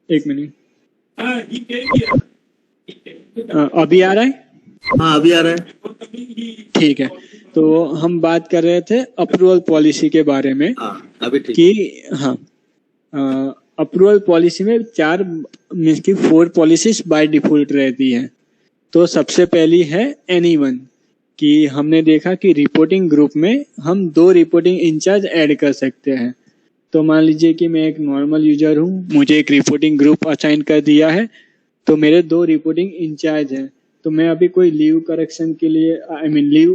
एक मिनट। अभी आ रहा है? हाँ अभी आ रहा है। ठीक है, तो हम बात कर रहे थे अप्रूवल पॉलिसी के बारे में अभी ठीक कि हाँ, अप्रूवल पॉलिसी में 4 मीन्स की 4 पॉलिसीज बाय डिफॉल्ट रहती है। तो सबसे पहली है एनीवन, कि हमने देखा कि रिपोर्टिंग ग्रुप में हम 2 रिपोर्टिंग इंचार्ज ऐड कर सकते हैं। तो मान लीजिए कि मैं एक नॉर्मल यूजर हूँ, मुझे एक रिपोर्टिंग ग्रुप असाइन कर दिया है, तो मेरे 2 रिपोर्टिंग इंचार्ज हैं। तो मैं अभी कोई लीव करेक्शन के लिए लीव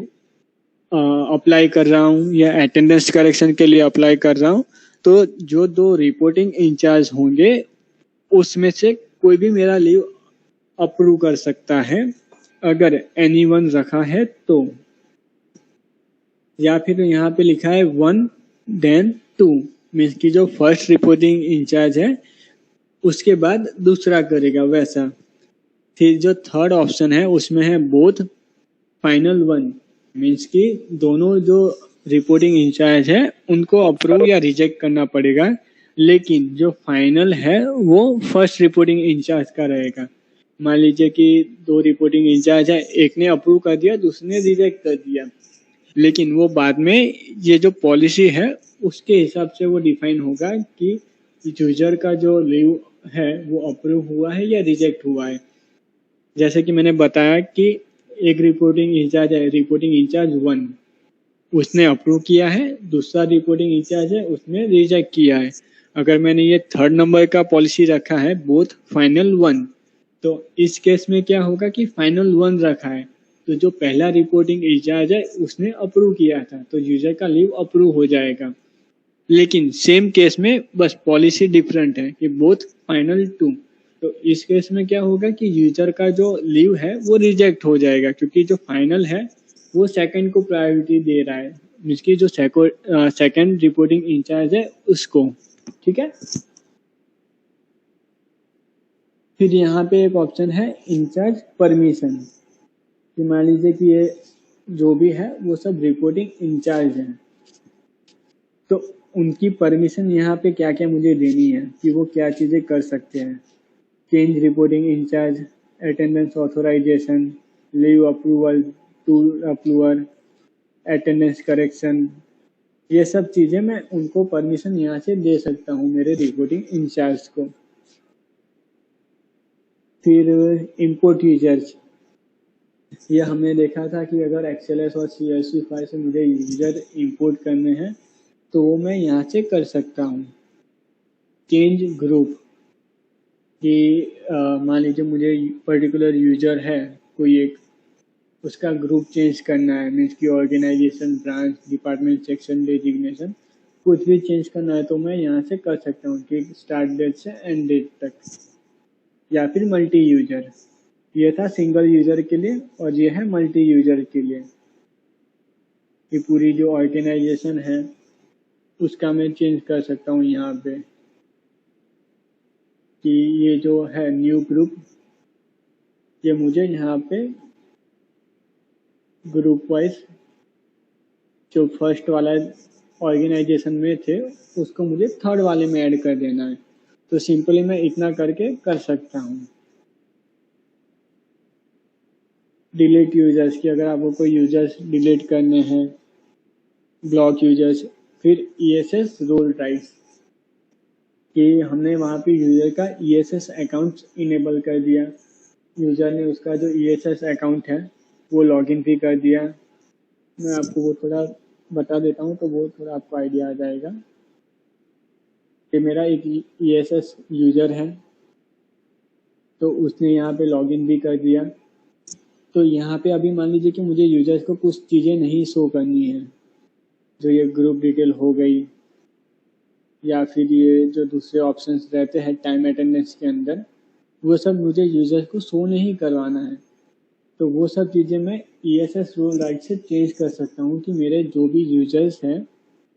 अप्लाई कर रहा हूँ या अटेंडेंस करेक्शन के लिए अप्लाई कर रहा हूँ, तो जो 2 रिपोर्टिंग इंचार्ज होंगे उसमें से कोई भी मेरा लीव अप्रूव कर सकता है अगर एनीवन रखा है तो, या फिर यहाँ पे लिखा है 1 देन 2, मीन्स की जो फर्स्ट रिपोर्टिंग इंचार्ज है उसके बाद दूसरा करेगा वैसा। फिर जो थर्ड ऑप्शन है उसमें है बोथ फाइनल 1, मीन्स की दोनों जो रिपोर्टिंग इंचार्ज है उनको अप्रूव या रिजेक्ट करना पड़ेगा, लेकिन जो फाइनल है वो फर्स्ट रिपोर्टिंग इंचार्ज का रहेगा। मान लीजिए कि 2 रिपोर्टिंग इंचार्ज है, एक ने अप्रूव कर दिया, दूसरे ने रिजेक्ट कर दिया, लेकिन वो बाद में ये जो पॉलिसी है उसके हिसाब से वो डिफाइन होगा कि यूजर का जो लीव है वो अप्रूव हुआ है या रिजेक्ट हुआ है। जैसे कि मैंने बताया कि एक रिपोर्टिंग इंचार्ज है, रिपोर्टिंग इंचार्ज 1, उसने अप्रूव किया है, दूसरा रिपोर्टिंग इंचार्ज है उसने रिजेक्ट किया है। अगर मैंने ये थर्ड नंबर का पॉलिसी रखा है बोथ फाइनल 1, तो इस केस में क्या होगा कि फाइनल 1 रखा है तो जो पहला रिपोर्टिंग इंचार्ज है उसने अप्रूव किया था तो यूजर का लीव अप्रूव हो जाएगा। लेकिन सेम केस में बस पॉलिसी डिफरेंट है कि बोथ फाइनल 2, तो इस केस में क्या होगा कि यूजर का जो लीव है वो रिजेक्ट हो जाएगा, क्योंकि जो फाइनल है वो सेकंड को प्रायोरिटी दे रहा है, जिसकी जो सेकंड रिपोर्टिंग इंचार्ज है उसको। ठीक है, फिर यहाँ पे एक ऑप्शन है इंचार्ज परमिशन, कि मान लीजिए कि ये जो भी है वो सब रिपोर्टिंग इंचार्ज हैं, तो उनकी परमिशन यहाँ पे क्या क्या मुझे देनी है कि वो क्या चीज़ें कर सकते हैं। Change reporting incharge, attendance authorisation, leave approval, tool approval, attendance correction, ये सब चीज़ें मैं उनको परमिशन यहाँ से दे सकता हूँ मेरे रिपोर्टिंग इंचार्ज को। फिर इंपोर्ट यूजर्स, ये हमने देखा था कि अगर एक्सएलएस और सीएसवी फाइल से मुझे यूजर इंपोर्ट करने हैं तो वो मैं यहाँ से कर सकता हूँ। चेंज ग्रुप, कि मान लीजिए मुझे पर्टिकुलर यूजर है कोई एक, उसका ग्रुप चेंज करना है, मीन्स की organisation, branch, department, section, designation कुछ भी चेंज करना है तो मैं यहाँ से कर सकता हूँ कि स्टार्ट डेट से एंड डेट तक। या फिर मल्टी यूजर, ये था सिंगल यूजर के लिए और ये है मल्टी यूजर के लिए, कि पूरी जो ऑर्गेनाइजेशन है उसका मैं चेंज कर सकता हूँ यहाँ पे, कि ये जो है न्यू ग्रुप, ये मुझे यहाँ पे ग्रुप वाइज जो फर्स्ट वाला ऑर्गेनाइजेशन में थे उसको मुझे थर्ड वाले में ऐड कर देना है। तो सिंपली मैं इतना करके कर सकता हूँ। डिलीट यूजर्स, की अगर आपको कोई यूजर्स डिलीट करने हैं, ब्लॉक यूजर्स। फिर ईएसएस रोल राइट्स, कि हमने वहाँ पे यूजर का ईएसएस अकाउंट इनेबल कर दिया, यूजर ने उसका जो ईएसएस अकाउंट है वो लॉगिन भी कर दिया। मैं आपको वो थोड़ा बता देता हूँ तो वो थोड़ा आपको आइडिया आ जाएगा। कि मेरा एक ईएसएस यूजर है तो उसने यहाँ पे लॉगिन भी कर दिया, तो यहाँ पे अभी मान लीजिए कि मुझे यूजर्स को कुछ चीज़ें नहीं शो करनी है, जो ये ग्रुप डिटेल हो गई या फिर ये जो दूसरे ऑप्शंस रहते हैं टाइम अटेंडेंस के अंदर, वो सब मुझे यूजर्स को शो नहीं करवाना है। तो वो सब चीज़ें मैं ईएसएस रोल राइट से चेंज कर सकता हूँ कि मेरे जो भी यूजर्स हैं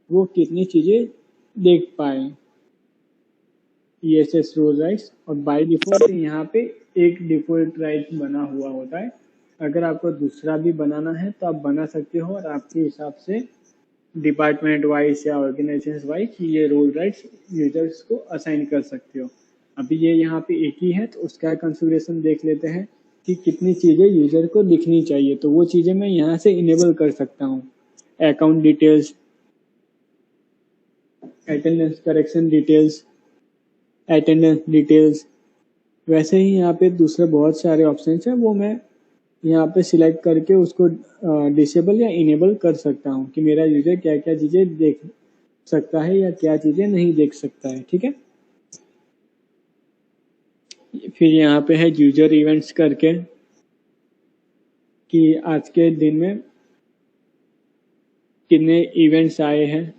वो कितनी चीज़ें देख पाए, ईएसएस रोल राइट्स। और बाय डिफ़ॉल्ट यहाँ पे एक डिफ़ॉल्ट राइट बना हुआ होता है, अगर आपको दूसरा भी बनाना है तो आप बना सकते हो और आपके हिसाब से डिपार्टमेंट वाइज या ऑर्गेनाइजेशन वाइज ये रोल राइट्स यूजर्स को असाइन कर सकते हो। अभी ये यहाँ पे एक ही है, तो उसका कॉन्फ़िगरेशन देख लेते हैं कि कितनी चीज़ें यूज़र को दिखनी चाहिए। तो वो चीज़ें मैं यहाँ से इनेबल कर सकता हूँ। Account details, attendance correction details, attendance details. वैसे ही यहाँ पे दूसरे बहुत सारे ऑप्शन हैं, वो मैं यहाँ पे सिलेक्ट करके उसको डिसेबल या इनेबल कर सकता हूँ कि मेरा यूज़र क्या क्या चीज़ें देख सकता है या क्या चीज़ें नहीं देख सकता है। ठीक है, फिर यहाँ पे है यूज़र इवेंट्स करके कि आज के दिन में कितने इवेंट्स आए हैं।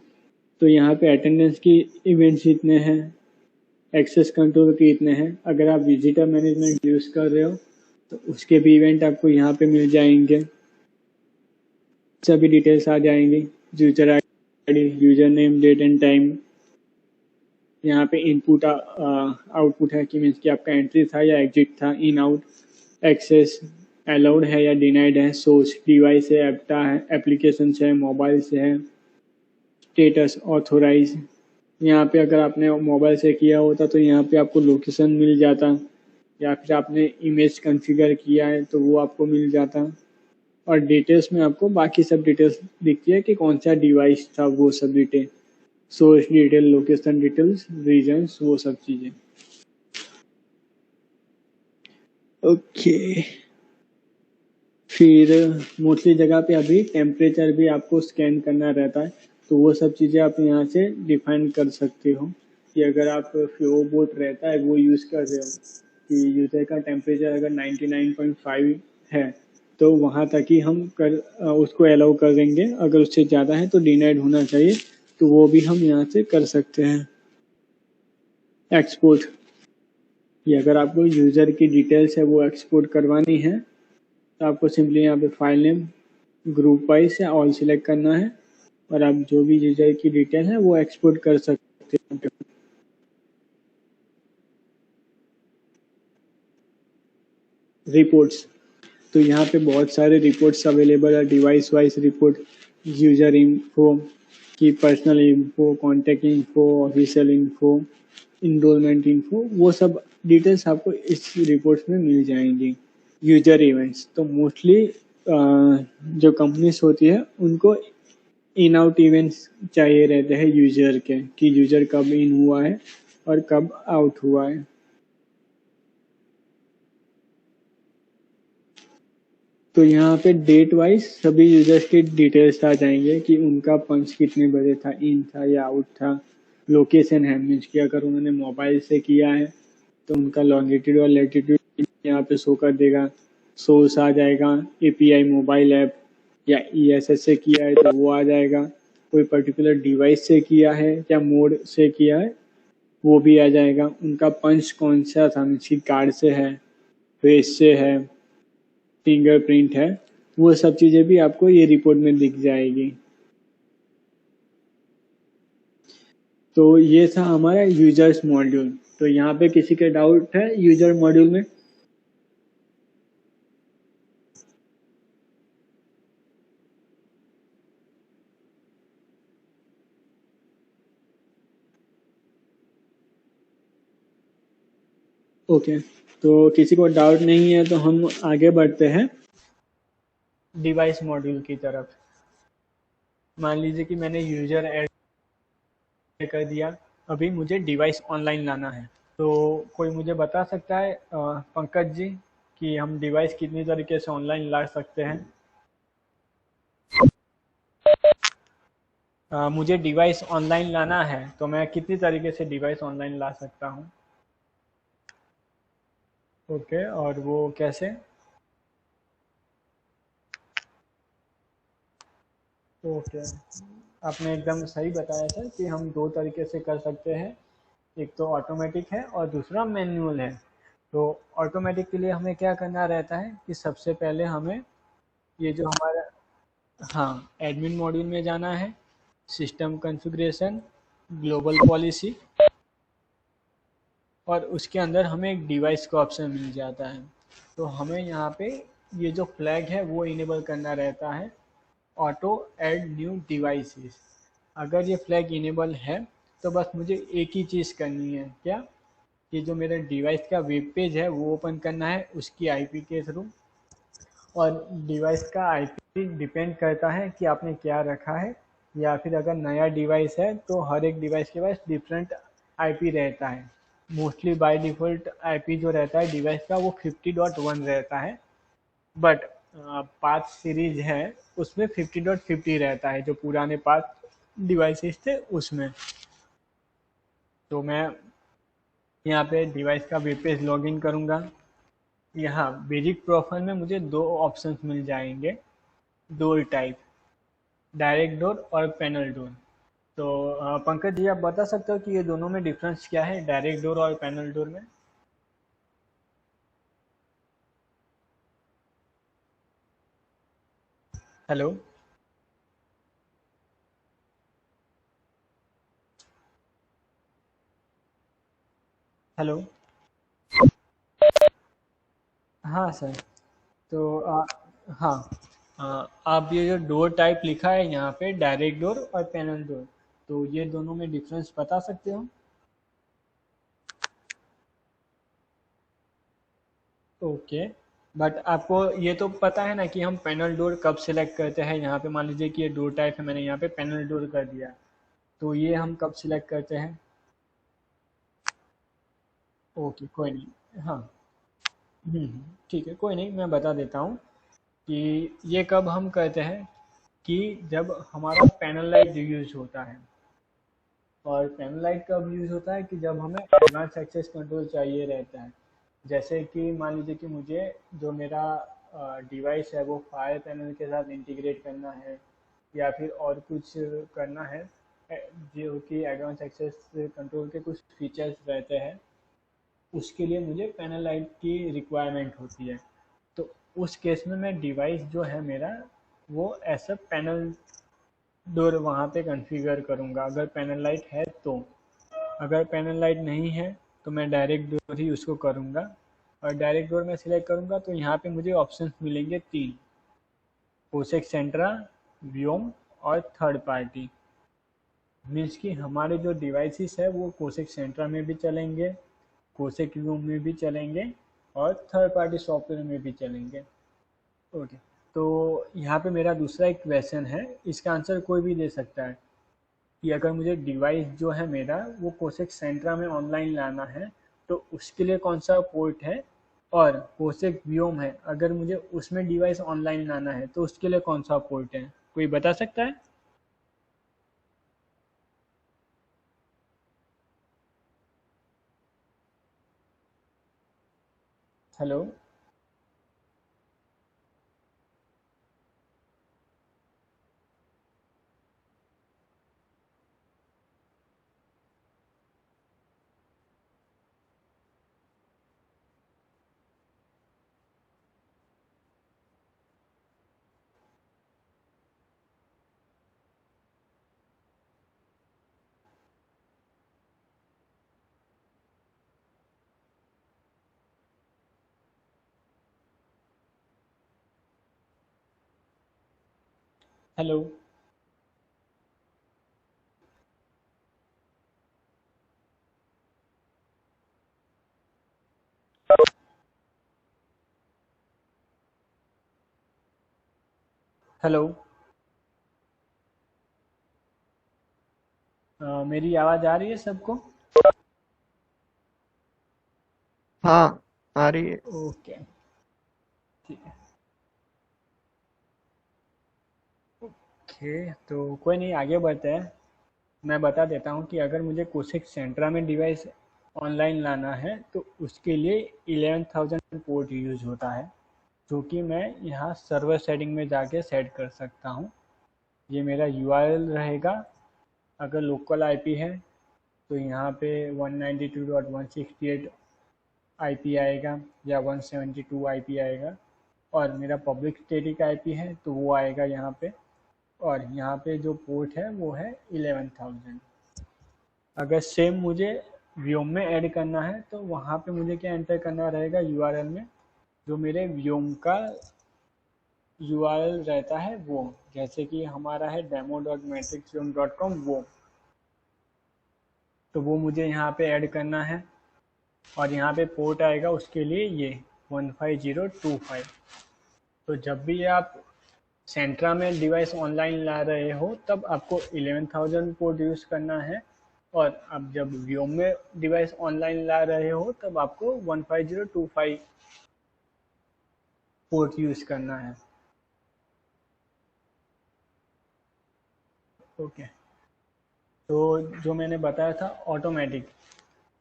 तो यहाँ पे अटेंडेंस की इवेंट्स इतने हैं, एक्सेस कंट्रोल के इतने हैं। अगर आप विजिटर मैनेजमेंट यूज़ कर रहे हो तो उसके भी इवेंट आपको यहाँ पे मिल जाएंगे, सभी डिटेल्स आ जाएंगी। User ID, user name, date and time. यहाँ पे इनपुट आउटपुट है कि मीन्स कि आपका एंट्री था या एग्जिट था, इन आउट। एक्सेस अलाउड है या डिनाइड है। सोर्स डिवाइस है, एप्टा है, एप्लीकेशन है, मोबाइल से है। स्टेटस ऑथोराइज, यहाँ पे अगर आपने मोबाइल से किया होता तो यहाँ पे आपको लोकेशन मिल जाता, या फिर आपने इमेज कॉन्फ़िगर किया है तो वो आपको मिल जाता। और डिटेल्स में आपको बाकी सब डिटेल्स दिखती है कि कौन सा डिवाइस था, वो सब detail, source detail, location details, reasons, वो सब चीज़ें। ओके, फिर मोस्टली जगह पे अभी टेम्परेचर भी आपको स्कैन करना रहता है, तो वो सब चीज़ें आप यहाँ से डिफाइन कर सकते हो कि अगर आप फ्लो बोट रहता है वो यूज़ कर रहे हो कि यूज़र का टेम्परेचर अगर 99.5 है तो वहाँ तक ही हम उसको अलाउ कर देंगे। अगर उससे ज़्यादा है तो डिनाइड होना चाहिए, तो वो भी हम यहाँ से कर सकते हैं। एक्सपोर्ट, ये अगर आपको यूज़र की डिटेल्स है वो एक्सपोर्ट करवानी है तो आपको सिंपली यहाँ पे फाइल नेम, ग्रुप वाइज या ऑल सिलेक्ट करना है और आप जो भी यूज़र की डिटेल है वो एक्सपोर्ट कर सकते हैं। रिपोर्ट्स, तो यहाँ पे बहुत सारे रिपोर्ट्स अवेलेबल है। Device wise report, user info की, personal info, contact info, official info, enrolment info, वो सब डिटेल्स आपको इस रिपोर्ट्स में मिल जाएंगी। यूजर इवेंट्स, तो मोस्टली जो कंपनीज होती है उनको इन आउट इवेंट्स चाहिए रहते हैं यूजर के, कि यूजर कब इन हुआ है और कब आउट हुआ है। तो यहाँ पे डेट वाइज सभी यूजर्स की डिटेल्स आ जाएंगे कि उनका पंच कितने बजे था, इन था या आउट था। लोकेशन है, मीन्स कि अगर उन्होंने मोबाइल से किया है तो उनका लॉन्गिट्यूड और लैटिट्यूड यहाँ पे शो कर देगा। सोर्स आ जाएगा, एपीआई मोबाइल ऐप या ईएसएस से किया है तो वो आ जाएगा। कोई पर्टिकुलर डिवाइस से किया है या मोड से किया है वो भी आ जाएगा। उनका पंच कौन सा था, मीन्स कि कार्ड से है, फेस से है, फिंगरप्रिंट है, वो सब चीज़ें भी आपको ये रिपोर्ट में दिख जाएगी। तो ये था हमारा यूजर्स मॉड्यूल। तो यहाँ पे किसी के डाउट है यूजर मॉड्यूल में? ओके, तो किसी को डाउट नहीं है तो हम आगे बढ़ते हैं डिवाइस मॉड्यूल की तरफ। मान लीजिए कि मैंने यूजर ऐड कर दिया, अभी मुझे डिवाइस ऑनलाइन लाना है। तो कोई मुझे बता सकता है पंकज जी कि हम डिवाइस कितनी तरीके से ऑनलाइन ला सकते हैं? मुझे डिवाइस ऑनलाइन लाना है तो मैं कितनी तरीके से डिवाइस ऑनलाइन ला सकता हूँ? ओके, और वो कैसे? ओके, आपने एकदम सही बताया था कि हम दो तरीके से कर सकते हैं, एक तो ऑटोमेटिक है और दूसरा मैनुअल है। तो ऑटोमेटिक के लिए हमें क्या करना रहता है कि सबसे पहले हमें ये जो हमारा, हाँ, एडमिन मॉड्यूल में जाना है, सिस्टम कॉन्फ़िगरेशन, ग्लोबल पॉलिसी, और उसके अंदर हमें एक डिवाइस का ऑप्शन मिल जाता है। तो हमें यहाँ पे ये जो फ्लैग है वो इनेबल करना रहता है, ऑटो ऐड न्यू डिवाइसेस। अगर ये फ्लैग इनेबल है तो बस मुझे एक ही चीज़ करनी है, क्या? कि जो मेरे डिवाइस का वेब पेज है वो ओपन करना है उसकी आईपी के थ्रू, और डिवाइस का आईपी डिपेंड करता है कि आपने क्या रखा है, या फिर अगर नया डिवाइस है तो हर एक डिवाइस के पास डिफरेंट आईपी रहता है। मोस्टली बाय डिफ़ॉल्ट आईपी जो रहता है डिवाइस का वो 50.1 रहता है, बट पाथ सीरीज है उसमें 50.50 रहता है, जो पुराने पाथ डिवाइसेस थे उसमें। तो मैं यहाँ पे डिवाइस का वेब पेज लॉगिन करूँगा। यहाँ बेसिक प्रोफाइल में मुझे दो ऑप्शंस मिल जाएंगे, डोर टाइप, डायरेक्ट डोर और पैनल डोर। तो पंकज जी आप बता सकते हो कि ये दोनों में डिफरेंस क्या है, डायरेक्ट डोर और पैनल डोर में? हेलो। हेलो। हाँ सर। तो हाँ, आप ये जो डोर टाइप लिखा है यहाँ पे, डायरेक्ट डोर और पैनल डोर, तो ये दोनों में डिफरेंस बता सकते हो? ओके, बट आपको ये तो पता है ना कि हम पैनल डोर कब सिलेक्ट करते हैं? यहाँ पे मान लीजिए कि ये डोर टाइप है, मैंने यहाँ पे पैनल डोर कर दिया, तो ये हम कब सिलेक्ट करते हैं? ओके कोई नहीं, हाँ। ठीक है, कोई नहीं, मैं बता देता हूँ कि ये कब हम करते हैं, कि जब हमारा पैनल लाइट यूज होता है। और पैनल लाइट कब यूज होता है, कि जब हमें एडवांस एक्सेस कंट्रोल चाहिए रहता है। जैसे कि मान लीजिए कि मुझे जो मेरा डिवाइस है वो फायर पैनल के साथ इंटीग्रेट करना है, या फिर और कुछ करना है, जो कि एडवांस एक्सेस कंट्रोल के कुछ फीचर्स रहते हैं, उसके लिए मुझे पैनल लाइट की रिक्वायरमेंट होती है। तो उस केस में मैं डिवाइस जो है मेरा वो ऐसा पैनल डोर वहाँ पे कॉन्फ़िगर करूँगा, अगर पैनल लाइट है तो। अगर पैनल लाइट नहीं है तो मैं डायरेक्ट डोर ही उसको करूँगा। और डायरेक्ट डोर में सिलेक्ट करूँगा तो यहाँ पे मुझे ऑप्शंस मिलेंगे तीन, कोसेक सेंट्रा, व्योम और थर्ड पार्टी। मीन्स कि हमारे जो डिवाइसेस है वो कोसेक सेंट्रा में भी चलेंगे, कोसेक व्योम में भी चलेंगे, और थर्ड पार्टी सॉफ्टवेयर में भी चलेंगे। ओके, तो यहाँ पे मेरा दूसरा एक क्वेश्चन है, इसका आंसर कोई भी दे सकता है, कि अगर मुझे डिवाइस जो है मेरा वो कोसेक सेंट्रा में ऑनलाइन लाना है तो उसके लिए कौन सा पोर्ट है, और कोसेक व्योम है अगर मुझे उसमें डिवाइस ऑनलाइन लाना है तो उसके लिए कौन सा पोर्ट है? कोई बता सकता है? हेलो। हेलो। हेलो। मेरी आवाज़ आ रही है सबको? हाँ, आ रही है। ओके, ठीक है। ओके, तो कोई नहीं, आगे बढ़ते हैं। मैं बता देता हूँ कि अगर मुझे कोशिक सेंट्रा में डिवाइस ऑनलाइन लाना है तो उसके लिए 11,000 पोर्ट यूज होता है, जो कि मैं यहाँ सर्वर सेटिंग में जाके सेट कर सकता हूँ। ये मेरा यूआरएल रहेगा। अगर लोकल आईपी है तो यहाँ पे 192.168 आईपी आएगा, या 172 आईपी आएगा। और मेरा पब्लिक स्टैटिक आईपी है तो वो आएगा यहाँ पे। और यहाँ पे जो पोर्ट है वो है 11,000। अगर सेम मुझे व्योम में ऐड करना है तो वहाँ पे मुझे क्या एंटर करना रहेगा यूआरएल में, जो मेरे व्योम का यूआरएल रहता है वो, जैसे कि हमारा है demo.matrixvm.com, वो तो वो मुझे यहाँ पे ऐड करना है। और यहाँ पे पोर्ट आएगा उसके लिए ये 15025। तो जब भी आप सेंट्रा में डिवाइस ऑनलाइन ला रहे हो तब आपको 11,000 पोर्ट यूज़ करना है, और अब जब व्योम में डिवाइस ऑनलाइन ला रहे हो तब आपको 15025 पोर्ट यूज़ करना है। ओके, तो जो मैंने बताया था ऑटोमेटिक,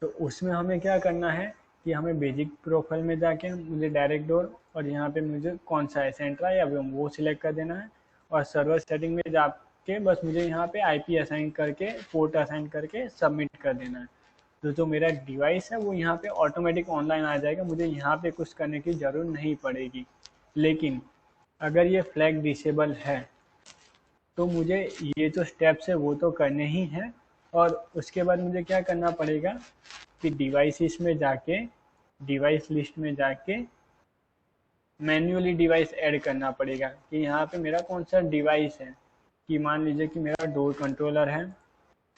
तो उसमें हमें क्या करना है कि हमें बेसिक प्रोफाइल में जाके मुझे डायरेक्ट डोर और यहाँ पे मुझे कौन सा है सेंट्रा या व्योम वो सिलेक्ट कर देना है, और सर्वर सेटिंग में जाके बस मुझे यहाँ पे आईपी असाइन करके पोर्ट असाइन करके सबमिट कर देना है। तो जो मेरा डिवाइस है वो यहाँ पे ऑटोमेटिक ऑनलाइन आ जाएगा, मुझे यहाँ पे कुछ करने की ज़रूरत नहीं पड़ेगी। लेकिन अगर ये फ्लैग डिसेबल है तो मुझे ये जो स्टेप्स है वो तो करने ही हैं, और उसके बाद मुझे क्या करना पड़ेगा कि डिवाइसेस में जाके डिवाइस लिस्ट में जाके मैन्युअली डिवाइस ऐड करना पड़ेगा कि यहाँ पे मेरा कौन सा डिवाइस है। कि मान लीजिए कि मेरा डोर कंट्रोलर है,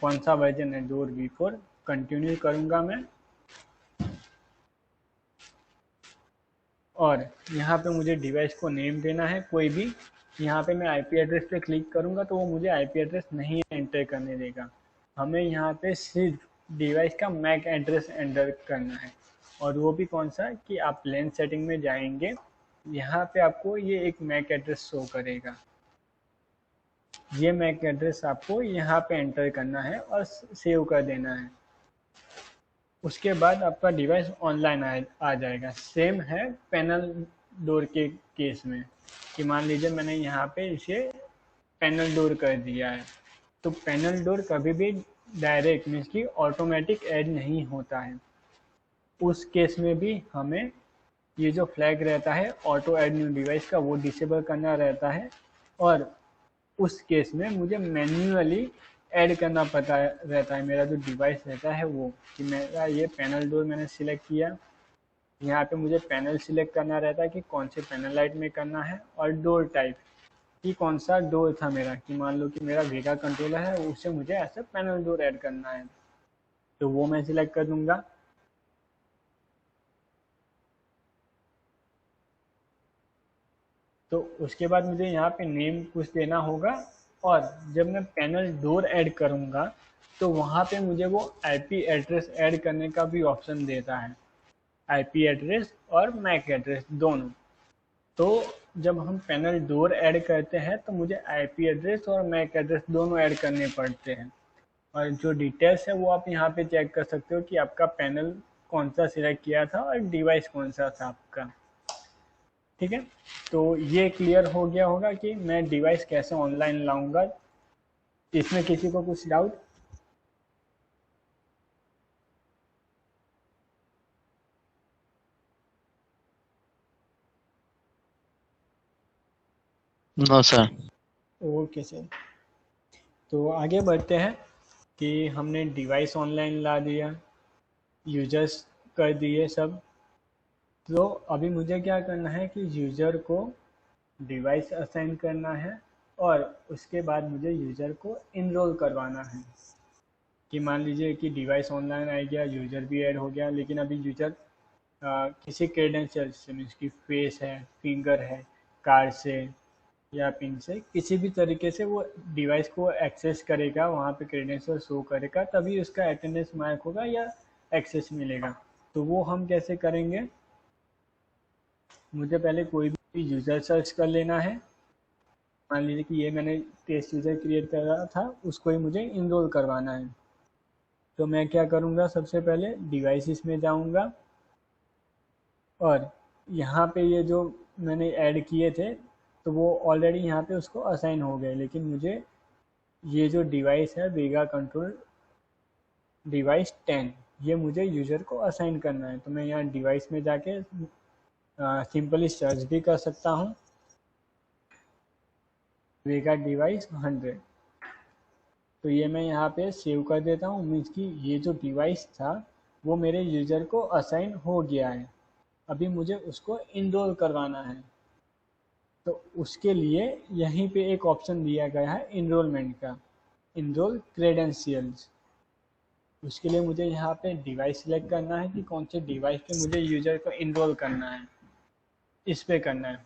कौन सा वर्जन है, डोर V4। कंटिन्यू करूँगा मैं, और यहाँ पे मुझे डिवाइस को नेम देना है कोई भी। यहाँ पे मैं आईपी एड्रेस पे क्लिक करूँगा तो वो मुझे आईपी एड्रेस नहीं एंटर करने देगा। हमें यहाँ पे सिर्फ डिवाइस का मैक एड्रेस एंटर करना है, और वो भी कौन सा कि आप लेन सेटिंग में जाएंगे, यहाँ पे आपको ये एक मैक एड्रेस शो करेगा। ये मैक एड्रेस आपको यहाँ पे एंटर करना है और सेव कर देना है। उसके बाद आपका डिवाइस ऑनलाइन आ जाएगा। सेम है पैनल डोर के केस में कि मान लीजिए मैंने यहाँ पे इसे पैनल डोर कर दिया है, तो पैनल डोर कभी भी डायरेक्ट मीन्स कि ऑटोमेटिक ऐड नहीं होता है। उस केस में भी हमें ये जो फ्लैग रहता है ऑटो ऐड न्यू डिवाइस का वो डिसेबल करना रहता है, और उस केस में मुझे मैन्युअली ऐड करना पड़ता रहता है मेरा जो डिवाइस रहता है वो। कि मेरा ये पैनल डोर मैंने सिलेक्ट किया, यहाँ पे मुझे पैनल सिलेक्ट करना रहता है कि कौन से पैनल लाइट में करना है, और डोर टाइप कि कौन सा डोर था मेरा, कि मान लो कि मेरा वेगा कंट्रोलर है उससे मुझे ऐसा पैनल डोर ऐड करना है, तो वो मैं सिलेक्ट कर दूंगा। तो उसके बाद मुझे यहाँ पे नेम कुछ देना होगा, और जब मैं पैनल डोर ऐड करूँगा तो वहाँ पे मुझे वो आईपी एड्रेस ऐड करने का भी ऑप्शन देता है, आईपी एड्रेस और मैक एड्रेस दोनों। तो जब हम पैनल डोर ऐड करते हैं तो मुझे आईपी एड्रेस और मैक एड्रेस दोनों ऐड करने पड़ते हैं, और जो डिटेल्स है वो आप यहाँ पे चेक कर सकते हो कि आपका पैनल कौन सा सिलेक्ट किया था और डिवाइस कौन सा था आपका। ठीक है, तो ये क्लियर हो गया होगा कि मैं डिवाइस कैसे ऑनलाइन लाऊंगा। इसमें किसी को कुछ doubt? No sir. Okay sir, तो आगे बढ़ते हैं कि हमने डिवाइस ऑनलाइन ला दिया, यूजर्स कर दिए सब। तो अभी मुझे क्या करना है कि यूज़र को डिवाइस असाइन करना है, और उसके बाद मुझे यूज़र को इनरोल करवाना है। कि मान लीजिए कि डिवाइस ऑनलाइन आ गया, यूज़र भी ऐड हो गया, लेकिन अभी यूज़र किसी क्रेडेंशियल से मीन्स की फेस है, फिंगर है, कार्ड से या पिन से किसी भी तरीके से वो डिवाइस को एक्सेस करेगा, वहाँ पे क्रेडेंशियल शो करेगा, तभी उसका अटेंडेंस मार्क होगा या एक्सेस मिलेगा। तो वो हम कैसे करेंगे? मुझे पहले कोई भी यूज़र सर्च कर लेना है। मान लीजिए कि ये मैंने टेस्ट यूज़र क्रिएट करा था, उसको ही मुझे इनरोल करवाना है। तो मैं क्या करूँगा, सबसे पहले डिवाइसेस में जाऊँगा, और यहाँ पे ये जो मैंने ऐड किए थे तो वो ऑलरेडी यहाँ पे उसको असाइन हो गए, लेकिन मुझे ये जो डिवाइस है वेगा कंट्रोल डिवाइस 10 ये मुझे यूज़र को असाइन करना है। तो मैं यहाँ डिवाइस में जाके सिंपली सर्च भी कर सकता हूँ वेगा डिवाइस 100। तो ये मैं यहाँ पे सेव कर देता हूँ, मीन्स कि ये जो डिवाइस था वो मेरे यूज़र को असाइन हो गया है। अभी मुझे उसको इनरोल करवाना है, तो उसके लिए यहीं पे एक ऑप्शन दिया गया है इनरोलमेंट का, इनरोल क्रेडेंशियल्स। उसके लिए मुझे यहाँ पे डिवाइस सिलेक्ट करना है कि कौन से डिवाइस पे मुझे यूजर को इनरोल करना है, इस पे करना है।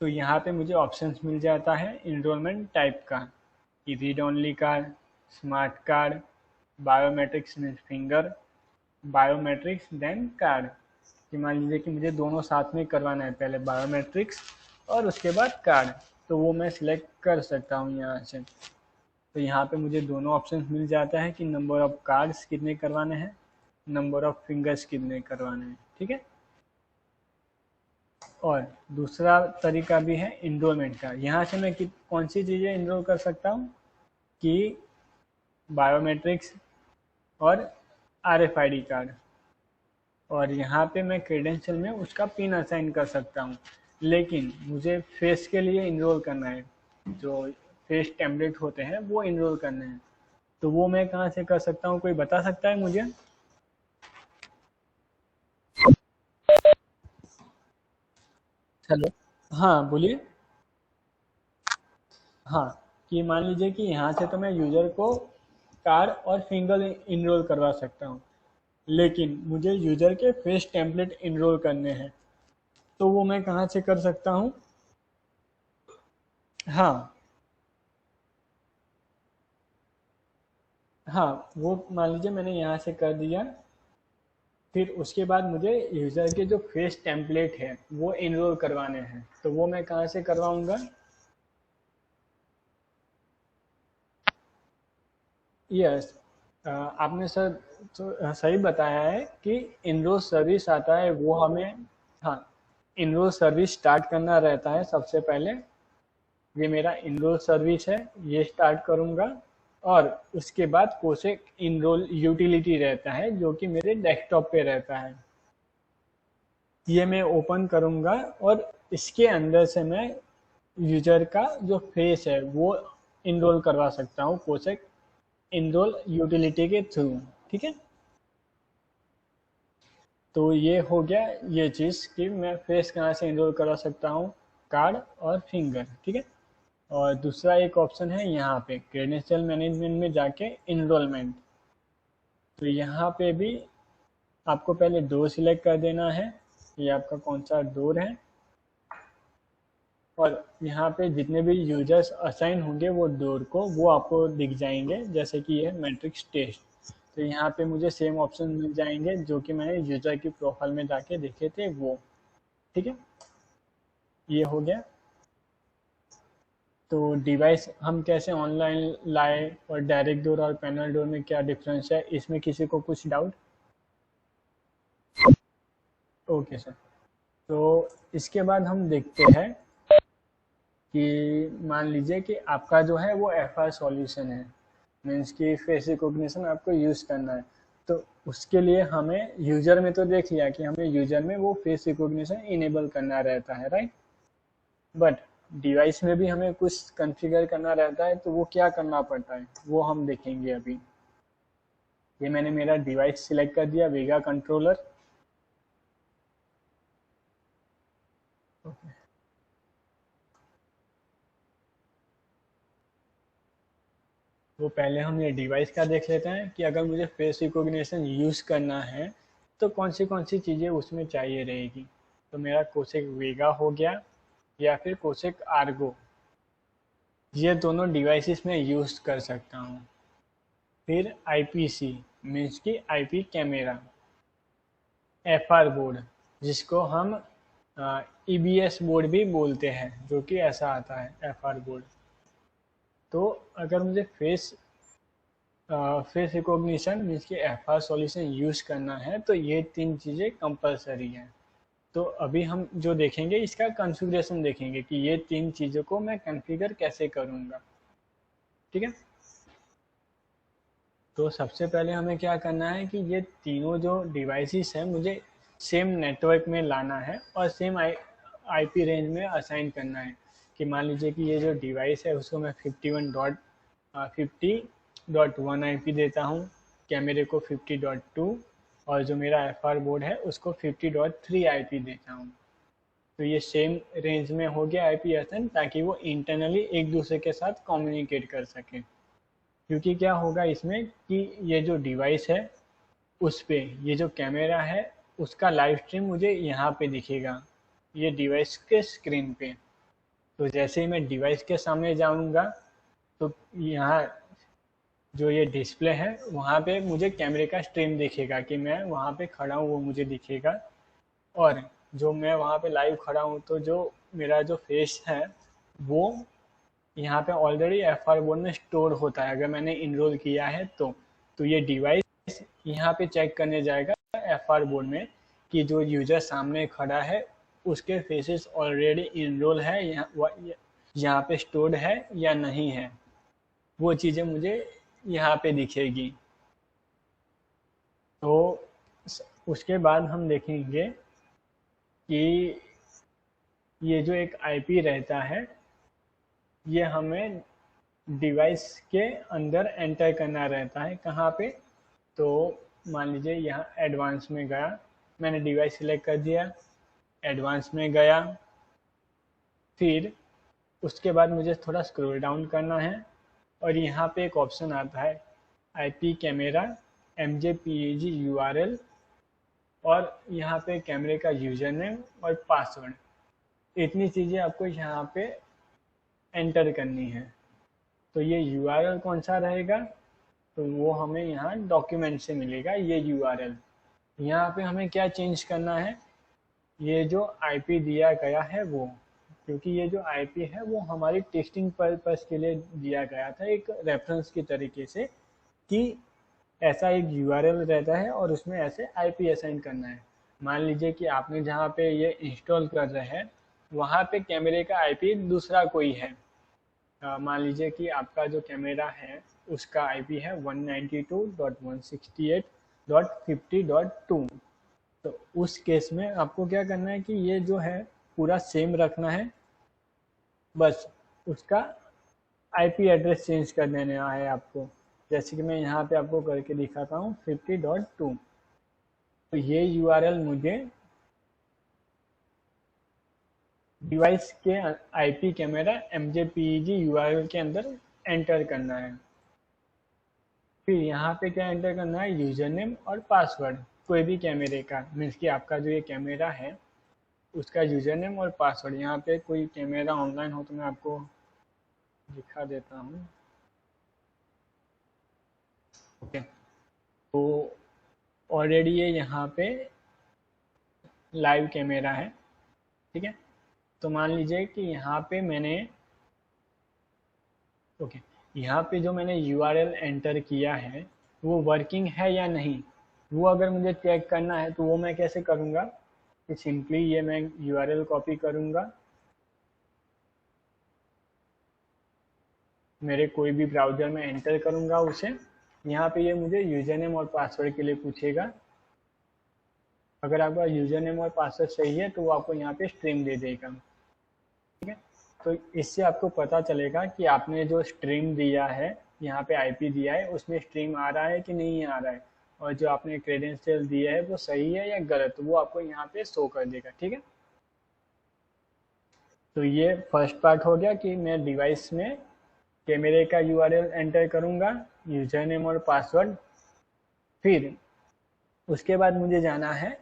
तो यहाँ पे मुझे ऑप्शंस मिल जाता है इनरोलमेंट टाइप का, कि read only card, smart card, biometrics means finger, biometrics then card. कि मान लीजिए कि मुझे दोनों साथ में करवाना है, पहले बायोमेट्रिक्स और उसके बाद कार्ड, तो वो मैं सिलेक्ट कर सकता हूँ यहाँ से। तो यहाँ पे मुझे दोनों ऑप्शन मिल जाता है कि नंबर ऑफ कार्ड्स कितने करवाने हैं, नंबर ऑफ फिंगर्स कितने करवाने हैं, ठीक है। और दूसरा तरीका भी है इनरोलमेंट का। यहाँ से मैं कौन सी चीज़ें इनरोल कर सकता हूँ कि बायोमेट्रिक्स और RFID कार्ड, और यहाँ पे मैं क्रेडेंशियल में उसका पिन असाइन कर सकता हूँ। लेकिन मुझे फेस के लिए इनरोल करना है, जो फेस टेम्पलेट होते हैं वो इनरोल करने हैं। तो वो मैं कहाँ से कर सकता हूँ, कोई बता सकता है मुझे? हेलो, हाँ बोलिए। हाँ, कि मान लीजिए कि यहाँ से तो मैं यूजर को कार्ड और फिंगर इनरोल करवा सकता हूँ, लेकिन मुझे यूजर के फेस टेम्पलेट इनरोल करने हैं, तो वो मैं कहाँ से कर सकता हूँ? हाँ हाँ, वो मान लीजिए मैंने यहाँ से कर दिया, फिर उसके बाद मुझे यूज़र के जो फेस टेम्पलेट है वो इनरोल करवाने हैं, तो वो मैं कहाँ से करवाऊँगा? यस, आपने सर तो सही बताया है कि इनरोल सर्विस आता है वो हमें, हाँ, इनरोल सर्विस स्टार्ट करना रहता है सबसे पहले। ये मेरा इनरोल सर्विस है, ये स्टार्ट करूँगा, और उसके बाद कोसेक इनरोल यूटिलिटी रहता है जो कि मेरे डेस्कटॉप पे रहता है। ये मैं ओपन करूँगा और इसके अंदर से मैं यूजर का जो फेस है वो इनरोल करवा सकता हूँ कोसेक इनरोल यूटिलिटी के थ्रू, ठीक है। तो ये हो गया ये चीज़ कि मैं फेस कहाँ से इनरोल करा सकता हूँ, कार्ड और फिंगर, ठीक है। और दूसरा एक ऑप्शन है यहाँ पे क्रेडेंशियल मैनेजमेंट में जाके इनरोलमेंट। तो यहाँ पे भी आपको पहले डोर सिलेक्ट कर देना है, ये आपका कौन सा डोर है, और यहाँ पे जितने भी यूजर्स असाइन होंगे वो डोर को, वो आपको दिख जाएंगे, जैसे कि ये मैट्रिक्स टेस्ट। तो यहाँ पे मुझे सेम ऑप्शन मिल जाएंगे जो कि मैंने यूजर की प्रोफाइल में जाके देखे थे वो, ठीक है। ये हो गया। तो डिवाइस हम कैसे ऑनलाइन लाए, और डायरेक्ट डोर और पैनल डोर में क्या डिफरेंस है, इसमें किसी को कुछ डाउट? Okay sir. तो इसके बाद हम देखते हैं कि मान लीजिए कि आपका जो है वो FR सॉल्यूशन है, मीन्स कि फेस रिकॉग्निशन आपको यूज़ करना है। तो उसके लिए हमें यूजर में तो देख लिया कि हमें यूजर में वो फेस रिकॉग्निशन इनेबल करना रहता है, राइट। बट डिवाइस में भी हमें कुछ कॉन्फ़िगर करना रहता है, तो वो क्या करना पड़ता है वो हम देखेंगे अभी। ये मैंने मेरा डिवाइस सिलेक्ट कर दिया, वेगा कंट्रोलर। वो पहले हम ये डिवाइस का देख लेते हैं कि अगर मुझे फेस रिकॉग्निशन यूज़ करना है तो कौन सी चीज़ें उसमें चाहिए रहेगी। तो मेरा कोसेक वेगा हो गया या फिर कोसेक आर्गो, ये दोनों डिवाइसेस में यूज़ कर सकता हूँ। फिर IPC मीन्स की IP कैमरा, FR बोर्ड जिसको हम EBS बोर्ड भी बोलते हैं, जो कि ऐसा आता है FR बोर्ड। तो अगर मुझे फेस रिकॉग्निशन मीन्स कि FR सॉल्यूशन यूज़ करना है तो ये 3 चीज़ें कंपलसरी हैं। तो अभी हम जो देखेंगे इसका कॉन्फ़िगरेशन देखेंगे कि ये 3 चीज़ों को मैं कॉन्फ़िगर कैसे करूँगा, ठीक है। तो सबसे पहले हमें क्या करना है कि ये तीनों जो डिवाइसेस हैं मुझे सेम नेटवर्क में लाना है और सेम IP रेंज में असाइन करना है। कि मान लीजिए कि ये जो डिवाइस है उसको मैं 51.50.1 IP देता हूँ, कैमरे को 50.2, और जो मेरा FR बोर्ड है उसको 50.3 IP देता हूँ। तो ये सेम रेंज में हो गया IP असाइन, ताकि वो इंटरनली एक दूसरे के साथ कम्युनिकेट कर सकें। क्योंकि क्या होगा इसमें कि ये जो डिवाइस है उस पे ये जो कैमरा है उसका लाइव स्ट्रीम मुझे यहाँ पे दिखेगा, ये डिवाइस के स्क्रीन पे। तो जैसे ही मैं डिवाइस के सामने जाऊँगा तो यहाँ जो ये डिस्प्ले है वहाँ पे मुझे कैमरे का स्ट्रीम दिखेगा कि मैं वहाँ पे खड़ा हूँ, वो मुझे दिखेगा। और जो मैं वहाँ पे लाइव खड़ा हूँ तो जो मेरा जो फेस है वो यहाँ पे ऑलरेडी एफआर बोर्ड में स्टोर होता है, अगर मैंने इनरोल किया है तो ये डिवाइस यहाँ पे चेक करने जाएगा एफआर बोर्ड में कि जो यूजर सामने खड़ा है उसके फेसेस ऑलरेडी इनरोल है यहाँ पे स्टोर्ड है या नहीं है, वो चीज़ें मुझे यहाँ पे दिखेगी। तो उसके बाद हम देखेंगे कि ये जो एक आईपी रहता है ये हमें डिवाइस के अंदर एंटर करना रहता है। कहाँ पे? तो मान लीजिए यहाँ एडवांस में गया, मैंने डिवाइस सिलेक्ट कर दिया, एडवांस में गया, फिर उसके बाद मुझे थोड़ा स्क्रॉल डाउन करना है और यहाँ पे एक ऑप्शन आता है आईपी कैमरा MJPEG URL और यहाँ पे कैमरे का यूजर नेम और पासवर्ड, इतनी चीज़ें आपको यहाँ पे एंटर करनी है। तो ये URL कौन सा रहेगा तो वो हमें यहाँ डॉक्यूमेंट से मिलेगा ये URL। यहाँ पे हमें क्या चेंज करना है, ये जो आईपी दिया गया है वो, क्योंकि ये जो आईपी है वो हमारी टेस्टिंग पर्पस के लिए दिया गया था एक रेफरेंस की तरीके से कि ऐसा एक URL रहता है और उसमें ऐसे आईपी असाइन करना है। मान लीजिए कि आपने जहाँ पे ये इंस्टॉल कर रहे हैं वहाँ पे कैमरे का आईपी दूसरा कोई है। मान लीजिए कि आपका जो कैमरा है उसका आईपी है 192.168.50.2। तो उस केस में आपको क्या करना है कि ये जो है पूरा सेम रखना है, बस उसका आईपी एड्रेस चेंज कर देना है आपको। जैसे कि मैं यहाँ पे आपको करके दिखाता हूँ 50.2। तो ये URL मुझे डिवाइस के आईपी कैमरा MJPEG URL के अंदर एंटर करना है। फिर यहाँ पे क्या एंटर करना है, यूजर नेम और पासवर्ड कोई भी कैमरे का, मीन्स कि आपका जो ये कैमरा है उसका यूजर नेम और पासवर्ड। यहाँ पे कोई कैमरा ऑनलाइन हो तो मैं आपको दिखा देता हूँ। ओके, तो ऑलरेडी ये यहाँ पे लाइव कैमरा है, ठीक है। तो मान लीजिए कि यहाँ पे मैंने यहाँ पे जो मैंने URL एंटर किया है वो वर्किंग है या नहीं, वो अगर मुझे चेक करना है तो वो मैं कैसे करूँगा कि सिंपली ये मैं URL कॉपी करूँगा, मेरे कोई भी ब्राउज़र में एंटर करूँगा उसे, यहाँ पे ये मुझे यूज़र नेम और पासवर्ड के लिए पूछेगा। अगर आपका यूज़र नेम और पासवर्ड सही है तो वो आपको यहाँ पे स्ट्रीम दे देगा, ठीक है। तो इससे आपको पता चलेगा कि आपने जो स्ट्रीम दिया है, यहाँ पे आईपी दिया है, उसमें स्ट्रीम आ रहा है कि नहीं आ रहा है, और जो आपने क्रेडेंशियल दिया है वो सही है या गलत, वो आपको यहाँ पे शो कर देगा, ठीक है। तो ये फर्स्ट पार्ट हो गया कि मैं डिवाइस में कैमरे का URL एंटर करूँगा, यूजर नेम और पासवर्ड। फिर उसके बाद मुझे जाना है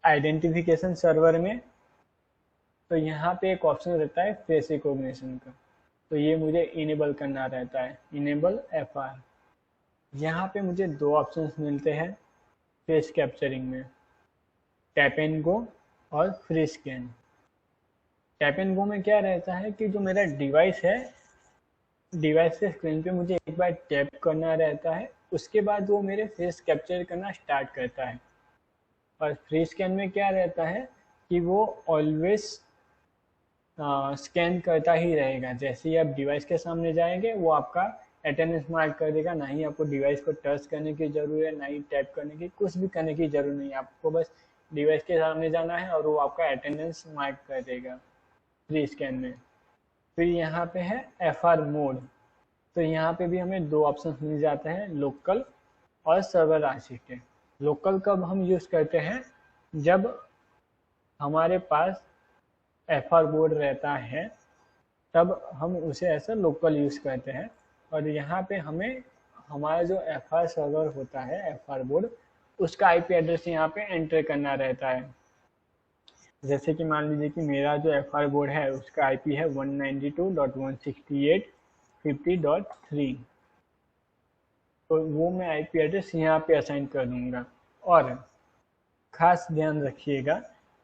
आइडेंटिफिकेशन सर्वर में। तो यहाँ पे एक ऑप्शन रहता है फेस रिकॉग्निशन का, तो ये मुझे इनेबल करना रहता है, इनेबल FR। यहाँ पे मुझे दो ऑप्शंस मिलते हैं फेस कैप्चरिंग में, टैप एंड गो और free scan. Tap and go में क्या रहता है कि जो मेरा डिवाइस है, डिवाइस के स्क्रीन पे मुझे एक बार टैप करना रहता है, उसके बाद वो मेरे फेस कैप्चर करना स्टार्ट करता है। और फ्री स्कैन में क्या रहता है कि वो ऑलवेज स्कैन करता ही रहेगा, जैसे ही आप डिवाइस के सामने जाएंगे वो आपका अटेंडेंस मार्क कर देगा, ना ही आपको डिवाइस को टच करने की ज़रूरत है, ना ही टैप करने की, कुछ भी करने की ज़रूरत नहीं है, आपको बस डिवाइस के सामने जाना है और वो आपका अटेंडेंस मार्क कर देगा फ्री स्कैन में। फिर यहाँ पे है FR मोड, तो यहाँ पे भी हमें दो ऑप्शन मिल जाते हैं, लोकल और सर्वर असिस्टेंट। लोकल कब हम यूज़ करते हैं, जब हमारे पास FR बोर्ड रहता है तब हम उसे ऐसा लोकल यूज़ करते हैं। और यहाँ पे हमें हमारा जो FR सर्वर होता है, FR बोर्ड, उसका IP एड्रेस यहाँ पे एंटर करना रहता है। जैसे कि मान लीजिए कि मेरा जो FR बोर्ड है उसका IP है 192.168.50.3, तो वो मैं IP एड्रेस यहाँ पे असाइन कर दूंगा। और खास ध्यान रखिएगा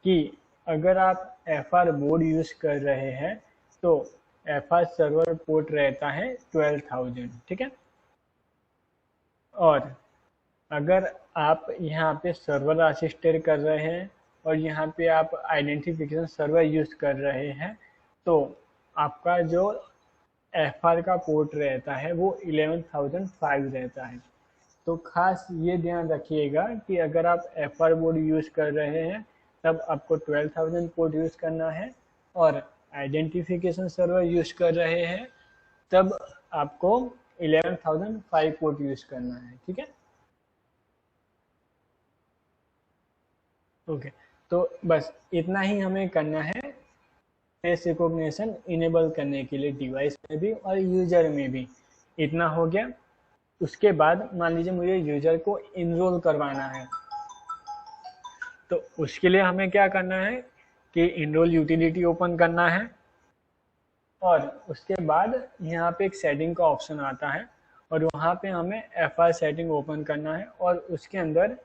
कि अगर आप FR बोर्ड यूज़ कर रहे हैं तो FR सर्वर पोर्ट रहता है 12,000, ठीक है। और अगर आप यहाँ पे सर्वर असिस्टेड कर रहे हैं और यहाँ पे आप आइडेंटिफिकेशन सर्वर यूज़ कर रहे हैं तो आपका जो FR का पोर्ट रहता है वो 11,005 रहता है। तो खास ये ध्यान रखिएगा कि अगर आप FR बोर्ड यूज़ कर रहे हैं तब आपको 12,000 पोर्ट यूज़ करना है, और आइडेंटिफिकेशन सर्वर यूज़ कर रहे हैं तब आपको 11,005 पोर्ट यूज़ करना है, ठीक है। ओके, तो बस इतना ही हमें करना है फेस रिकॉग्निशन इनेबल करने के लिए डिवाइस में भी और यूजर में भी। इतना हो गया। उसके बाद मान लीजिए मुझे यूजर को इनरोल करवाना है, तो उसके लिए हमें क्या करना है कि इनरोल यूटिलिटी ओपन करना है, और उसके बाद यहाँ पे एक सेटिंग का ऑप्शन आता है और वहाँ पे हमें FR सेटिंग ओपन करना है। और उसके अंदर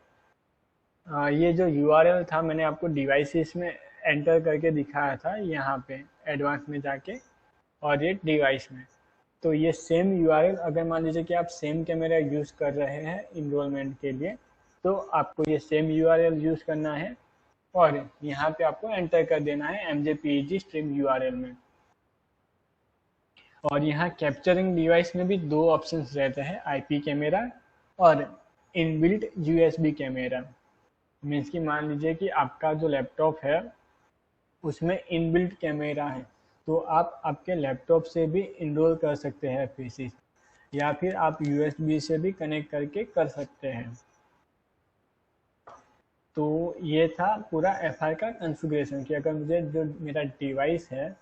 ये जो URL था मैंने आपको डिवाइसेस में एंटर करके दिखाया था, यहाँ पे एडवांस में जाके और ये डिवाइस में। तो ये सेम URL अगर मान लीजिए कि आप सेम कैमरा यूज़ कर रहे हैं इनरोलमेंट के लिए तो आपको ये सेम URL यूज़ करना है और यहाँ पे आपको एंटर कर देना है MJPEG स्ट्रीम URL में। और यहाँ कैप्चरिंग डिवाइस में भी दो ऑप्शंस रहते हैं, IP कैमरा और इनबिल्ट USB कैमरा। मीन्स कि मान लीजिए कि आपका जो लैपटॉप है उसमें इनबिल्ट कैमरा है तो आप आपके लैपटॉप से भी इनरोल कर सकते हैं फेसेस, या फिर आप USB से भी कनेक्ट करके कर सकते हैं। तो ये था पूरा FR का कॉन्फ़िगरेशन कि अगर मुझे जो मेरा डिवाइस है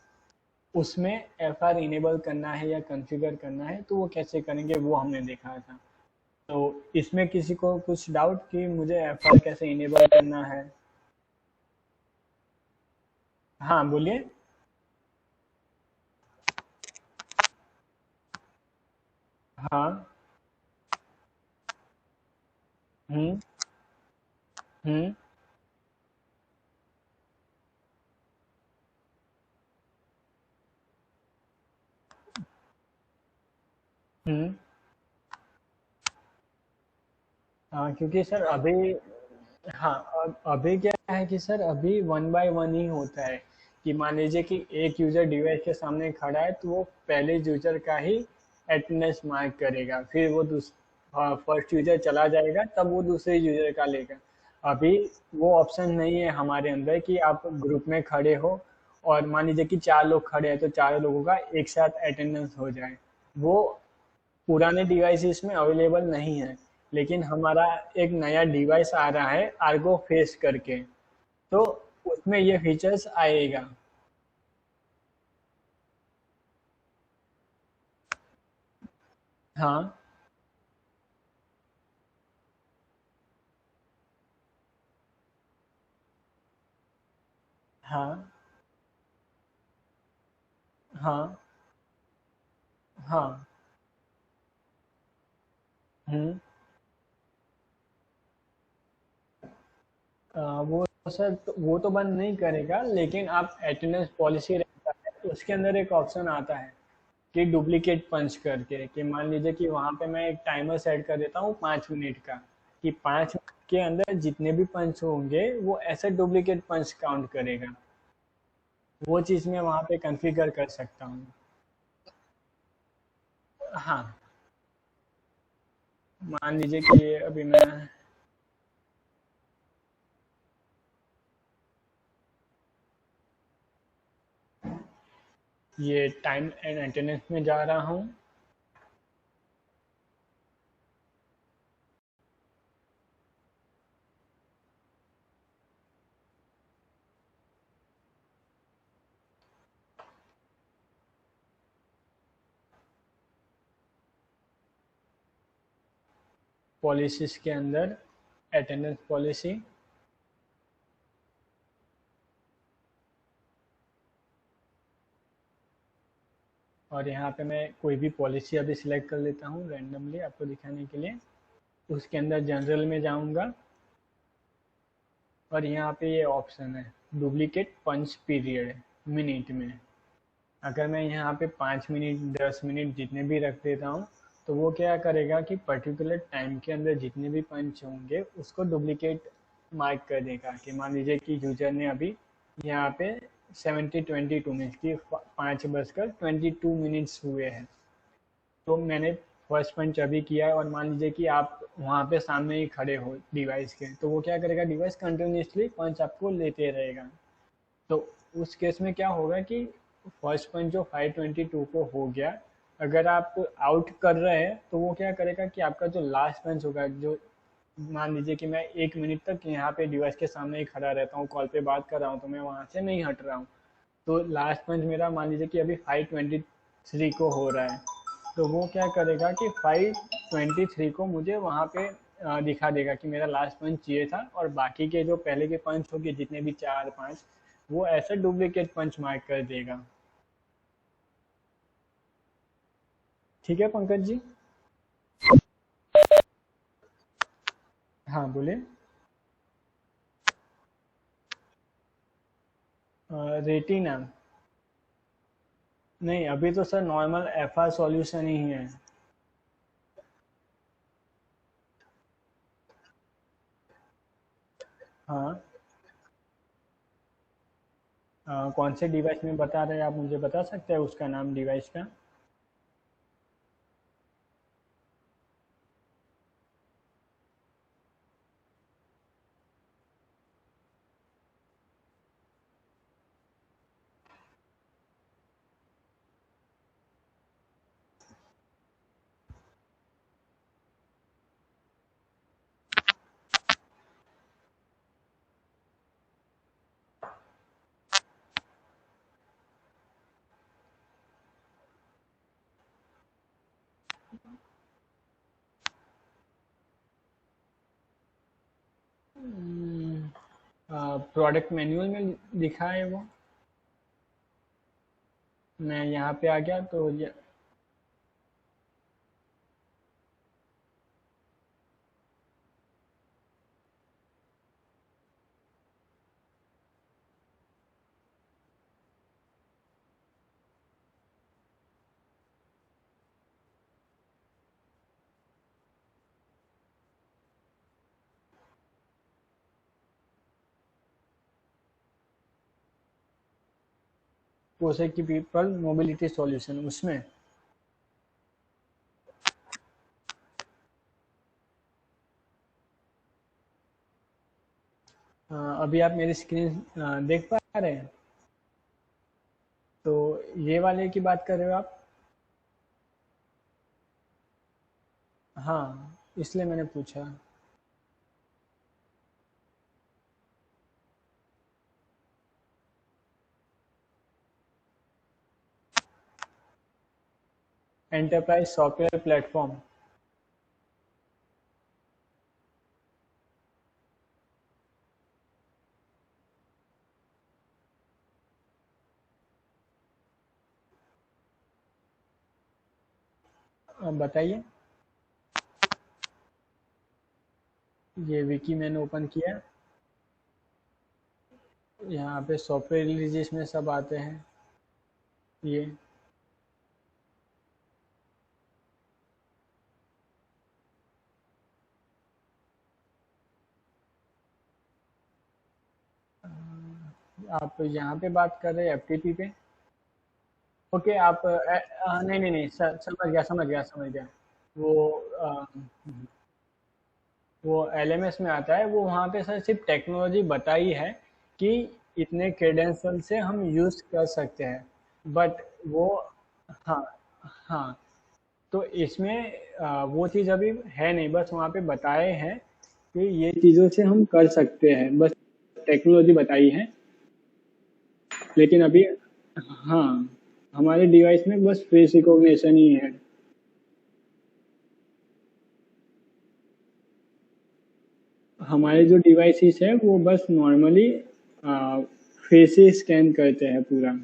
उसमें FR इनेबल करना है या कॉन्फ़िगर करना है तो वो कैसे करेंगे वो हमने देखा था। तो इसमें किसी को कुछ डाउट कि मुझे FR कैसे इनेबल करना है? हाँ बोलिए। हाँ। हम्म। हम्म। हम्म। हाँ क्योंकि सर अभी, हाँ अभी क्या है कि सर अभी 1 बाय 1 ही होता है कि मान लीजिए कि एक यूजर डिवाइस के सामने खड़ा है तो वो पहले यूजर का ही अटेंडेंस मार्क करेगा, फिर वो फर्स्ट यूजर चला जाएगा तब वो दूसरे यूजर का लेगा। अभी वो ऑप्शन नहीं है हमारे अंदर कि आप ग्रुप में खड़े हो और मान लीजिए कि 4 लोग खड़े हैं तो चारों लोगों का एक साथ अटेंडेंस हो जाए। वो पुराने डिवाइसेस में अवेलेबल नहीं है, लेकिन हमारा एक नया डिवाइस आ रहा है आर्गो फेस करके, तो उसमें ये फीचर्स आएगा। हाँ। हाँ। हाँ। हाँ। हम्म। वो सर वो तो बंद नहीं करेगा, लेकिन आप अटेंडेंस पॉलिसी रहता है उसके अंदर एक ऑप्शन आता है कि डुप्लीकेट पंच करके, कि मान लीजिए कि वहाँ पे मैं एक टाइमर सेट कर देता हूँ 5 मिनट का, कि 5 मिनट के अंदर जितने भी पंच होंगे वो ऐसे डुप्लीकेट पंच काउंट करेगा। वो चीज़ मैं वहाँ पे कॉन्फ़िगर कर सकता हूँ। हाँ। मान लीजिए कि अभी मैं ये टाइम एंड अटेंडेंस में जा रहा हूँ। पॉलिसीज के अंदर अटेंडेंस पॉलिसी, और यहाँ पे मैं कोई भी पॉलिसी अभी सिलेक्ट कर लेता हूँ रैंडमली आपको दिखाने के लिए। उसके अंदर जनरल में जाऊँगा और यहाँ पे ये ऑप्शन है डुप्लीकेट पंच पीरियड मिनट में। अगर मैं यहाँ पे 5 मिनट 10 मिनट जितने भी रख देता हूँ तो वो क्या करेगा कि पर्टिकुलर टाइम के अंदर जितने भी पंच होंगे उसको डुप्लीकेट मार्क कर देगा। कि मान लीजिए कि यूजर ने अभी यहाँ पे 70:22 मीन्स की 5:22 हुए हैं, तो मैंने फर्स्ट पंच अभी किया है और मान लीजिए कि आप वहाँ पे सामने ही खड़े हो डिवाइस के, तो वो क्या करेगा, डिवाइस कंटिन्यूसली पंच आपको लेते रहेगा। तो उस केस में क्या होगा कि फर्स्ट पंच जो 5:22 को हो गया, अगर आप आउट कर रहे हैं तो वो क्या करेगा कि आपका जो लास्ट पंच होगा, जो मान लीजिए कि मैं 1 मिनट तक यहाँ पे डिवाइस के सामने ही खड़ा रहता हूँ, कॉल पे बात कर रहा हूँ तो मैं वहाँ से नहीं हट रहा हूँ, तो लास्ट पंच मेरा मान लीजिए कि अभी 5:23 को हो रहा है, तो वो क्या करेगा कि 5:23 को मुझे वहाँ पे दिखा देगा कि मेरा लास्ट पंच ये था, और बाकी के जो पहले के पंच होंगे जितने भी 4 5 वो ऐसे डुप्लीकेट पंच मार्क कर देगा। ठीक है पंकज जी? हाँ बोले। रेटिना नहीं, अभी तो सर नॉर्मल एफआर सॉल्यूशन ही है। हाँ, कौन से डिवाइस में बता रहे हैं आप, मुझे बता सकते हैं उसका नाम डिवाइस का? प्रोडक्ट मैनुअल में लिखा है वो। मैं यहाँ पे आ गया तो पोसे की पीपल मोबिलिटी सॉल्यूशन उसमें अभी आप मेरी स्क्रीन देख पा रहे हैं? तो ये वाले की बात कर रहे हो आप? हाँ, इसलिए मैंने पूछा। Enterprise software platform. बताइए। ये विकी मैंने ओपन किया, यहाँ पे सॉफ्टवेयर रिलीजेस में सब आते हैं ये। आप यहाँ पे बात कर रहे हैं एफटीपी पे? ओके, आप नहीं नहीं नहीं सर, समझ गया समझ गया समझ गया। वो वो एलएमएस में आता है, वो वहाँ पे सर सिर्फ टेक्नोलॉजी बताई है कि इतने क्रेडेंशियल से हम यूज़ कर सकते हैं, बट वो हाँ हाँ, तो इसमें वो चीज़ अभी है नहीं, बस वहाँ पे बताए हैं कि ये चीज़ों से हम कर सकते हैं, बस टेक्नोलॉजी बताई है। लेकिन अभी हाँ, हमारे डिवाइस में बस फेस रिकॉग्निशन ही है। हमारे जो डिवाइसेस है वो बस नॉर्मली फेस से स्कैन करते हैं पूरा।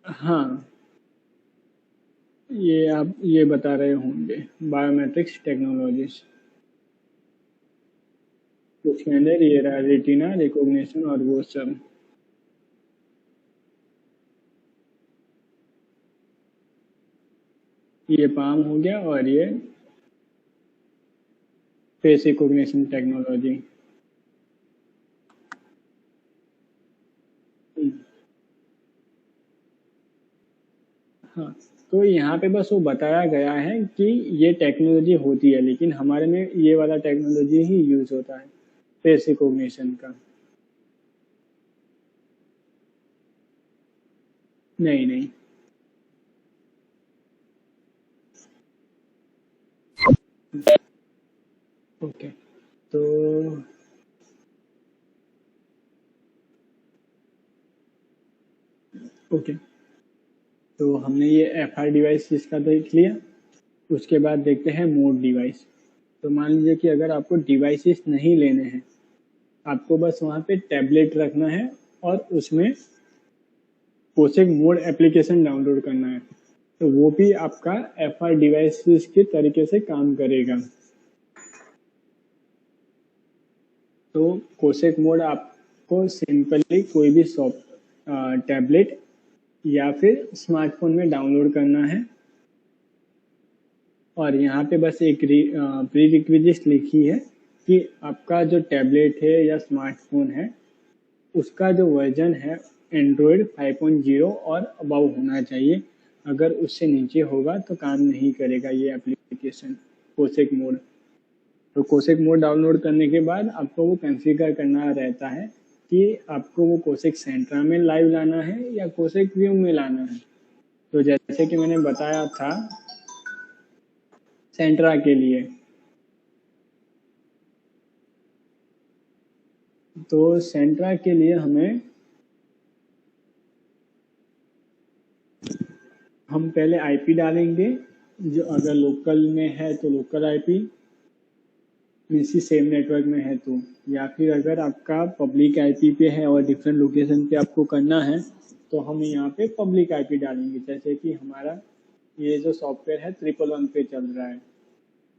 हाँ, ये आप ये बता रहे होंगे बायोमेट्रिक्स टेक्नोलॉजीज। उसके अंदर ये रहा रेटिना रिकॉग्निशन और वो सब। ये पाम हो गया और ये फेस रिकॉग्निशन टेक्नोलॉजी। हाँ, तो यहाँ पे बस वो बताया गया है कि ये टेक्नोलॉजी होती है, लेकिन हमारे में ये वाला टेक्नोलॉजी ही यूज होता है फेस रिकॉग्निशन का। नहीं नहीं। ओके, तो ओके, तो हमने ये एफआर डिवाइस इसका देख लिया। उसके बाद देखते हैं मोड डिवाइस। तो मान लीजिए कि अगर आपको डिवाइसेस नहीं लेने हैं, आपको बस वहाँ पे टैबलेट रखना है और उसमें कोसेक मोड एप्लीकेशन डाउनलोड करना है, तो वो भी आपका एफआर डिवाइसेस के तरीके से काम करेगा। तो कोसेक मोड आपको सिंपली कोई भी टैबलेट या फिर स्मार्टफोन में डाउनलोड करना है, और यहाँ पे बस एक प्री रिक्विजिट लिखी है कि आपका जो टैबलेट है या स्मार्टफोन है उसका जो वर्जन है एंड्रॉयड 5.0 और अबव होना चाहिए। अगर उससे नीचे होगा तो काम नहीं करेगा ये एप्लीकेशन कोसेक मोड। तो कोसेक मोड डाउनलोड करने के बाद आपको वो कॉन्फ़िगर करना रहता है कि आपको वो कोसेक सेंट्रा में लाइव लाना है या कोसेक व्यू में लाना है। तो जैसे कि मैंने बताया था सेंट्रा के लिए, तो सेंट्रा के लिए हम पहले आईपी डालेंगे। जो अगर लोकल में है तो लोकल आईपी, इसी सेम नेटवर्क में है तो, या फिर अगर आपका पब्लिक आईपी पे है और डिफरेंट लोकेशन पे आपको करना है तो हम यहाँ पे पब्लिक आईपी डालेंगे। जैसे कि हमारा ये जो सॉफ्टवेयर है 111 पे चल रहा है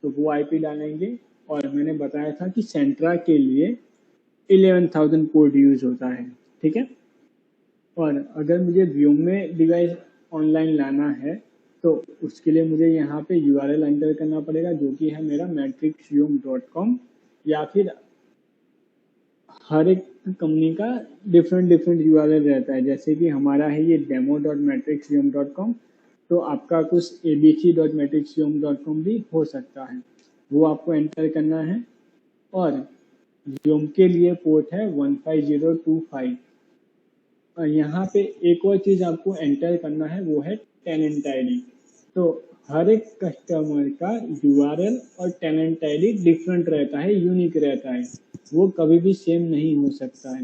तो वो आईपी डालेंगे। और मैंने बताया था कि सेंट्रा के लिए 11,000 पोर्ट यूज होता है, ठीक है। और अगर मुझे व्यूम में डिवाइस ऑनलाइन लाना है तो उसके लिए मुझे यहाँ पे URL एंटर करना पड़ेगा, जो कि है मेरा matrixvium.com, या फिर हर एक कंपनी का डिफरेंट URL रहता है। जैसे कि हमारा है ये demo.matrixvium.com, तो आपका कुछ abc.matrixvium.com भी हो सकता है, वो आपको एंटर करना है। और व्यूम के लिए पोर्ट है 15025। और यहाँ पे एक और चीज़ आपको एंटर करना है, वो है टेनेंट आईडी। तो हर एक कस्टमर का URL और टेनेंट आईडी डिफरेंट रहता है, यूनिक रहता है, वो कभी भी सेम नहीं हो सकता है।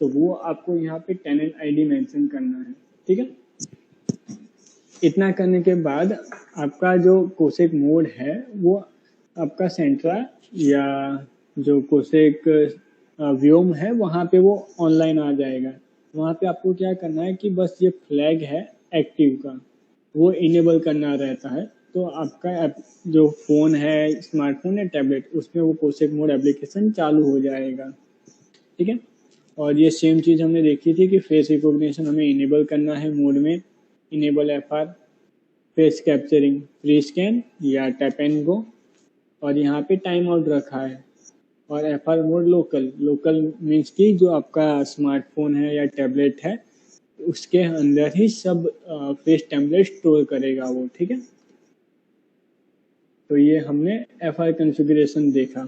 तो वो आपको यहाँ पे टेनेंट आईडी मेंशन करना है, ठीक है। इतना करने के बाद आपका जो कोसेक मोड है वो आपका सेंट्रा या जो कोसेक व्योम है वहाँ पे वो ऑनलाइन आ जाएगा। वहाँ पे आपको क्या करना है कि बस ये फ्लैग है एक्टिव का, वो इनेबल करना रहता है। तो आपका जो फ़ोन है, स्मार्टफोन है, टैबलेट, उसमें वो कोसेक मोड एप्लीकेशन चालू हो जाएगा, ठीक है। और ये सेम चीज़ हमने देखी थी कि फेस रिकॉग्निशन हमें इनेबल करना है मोड में, enable FR, face capturing, free scan या टैप एंड गो। और यहाँ पे टाइम आउट रखा है। और एफआर मोड लोकल मीन्स कि जो आपका स्मार्टफोन है या टैबलेट है उसके अंदर ही सब फेस टेम्पलेट स्टोर करेगा वो, ठीक है। तो ये हमने एफआर कॉन्फ़िगरेशन देखा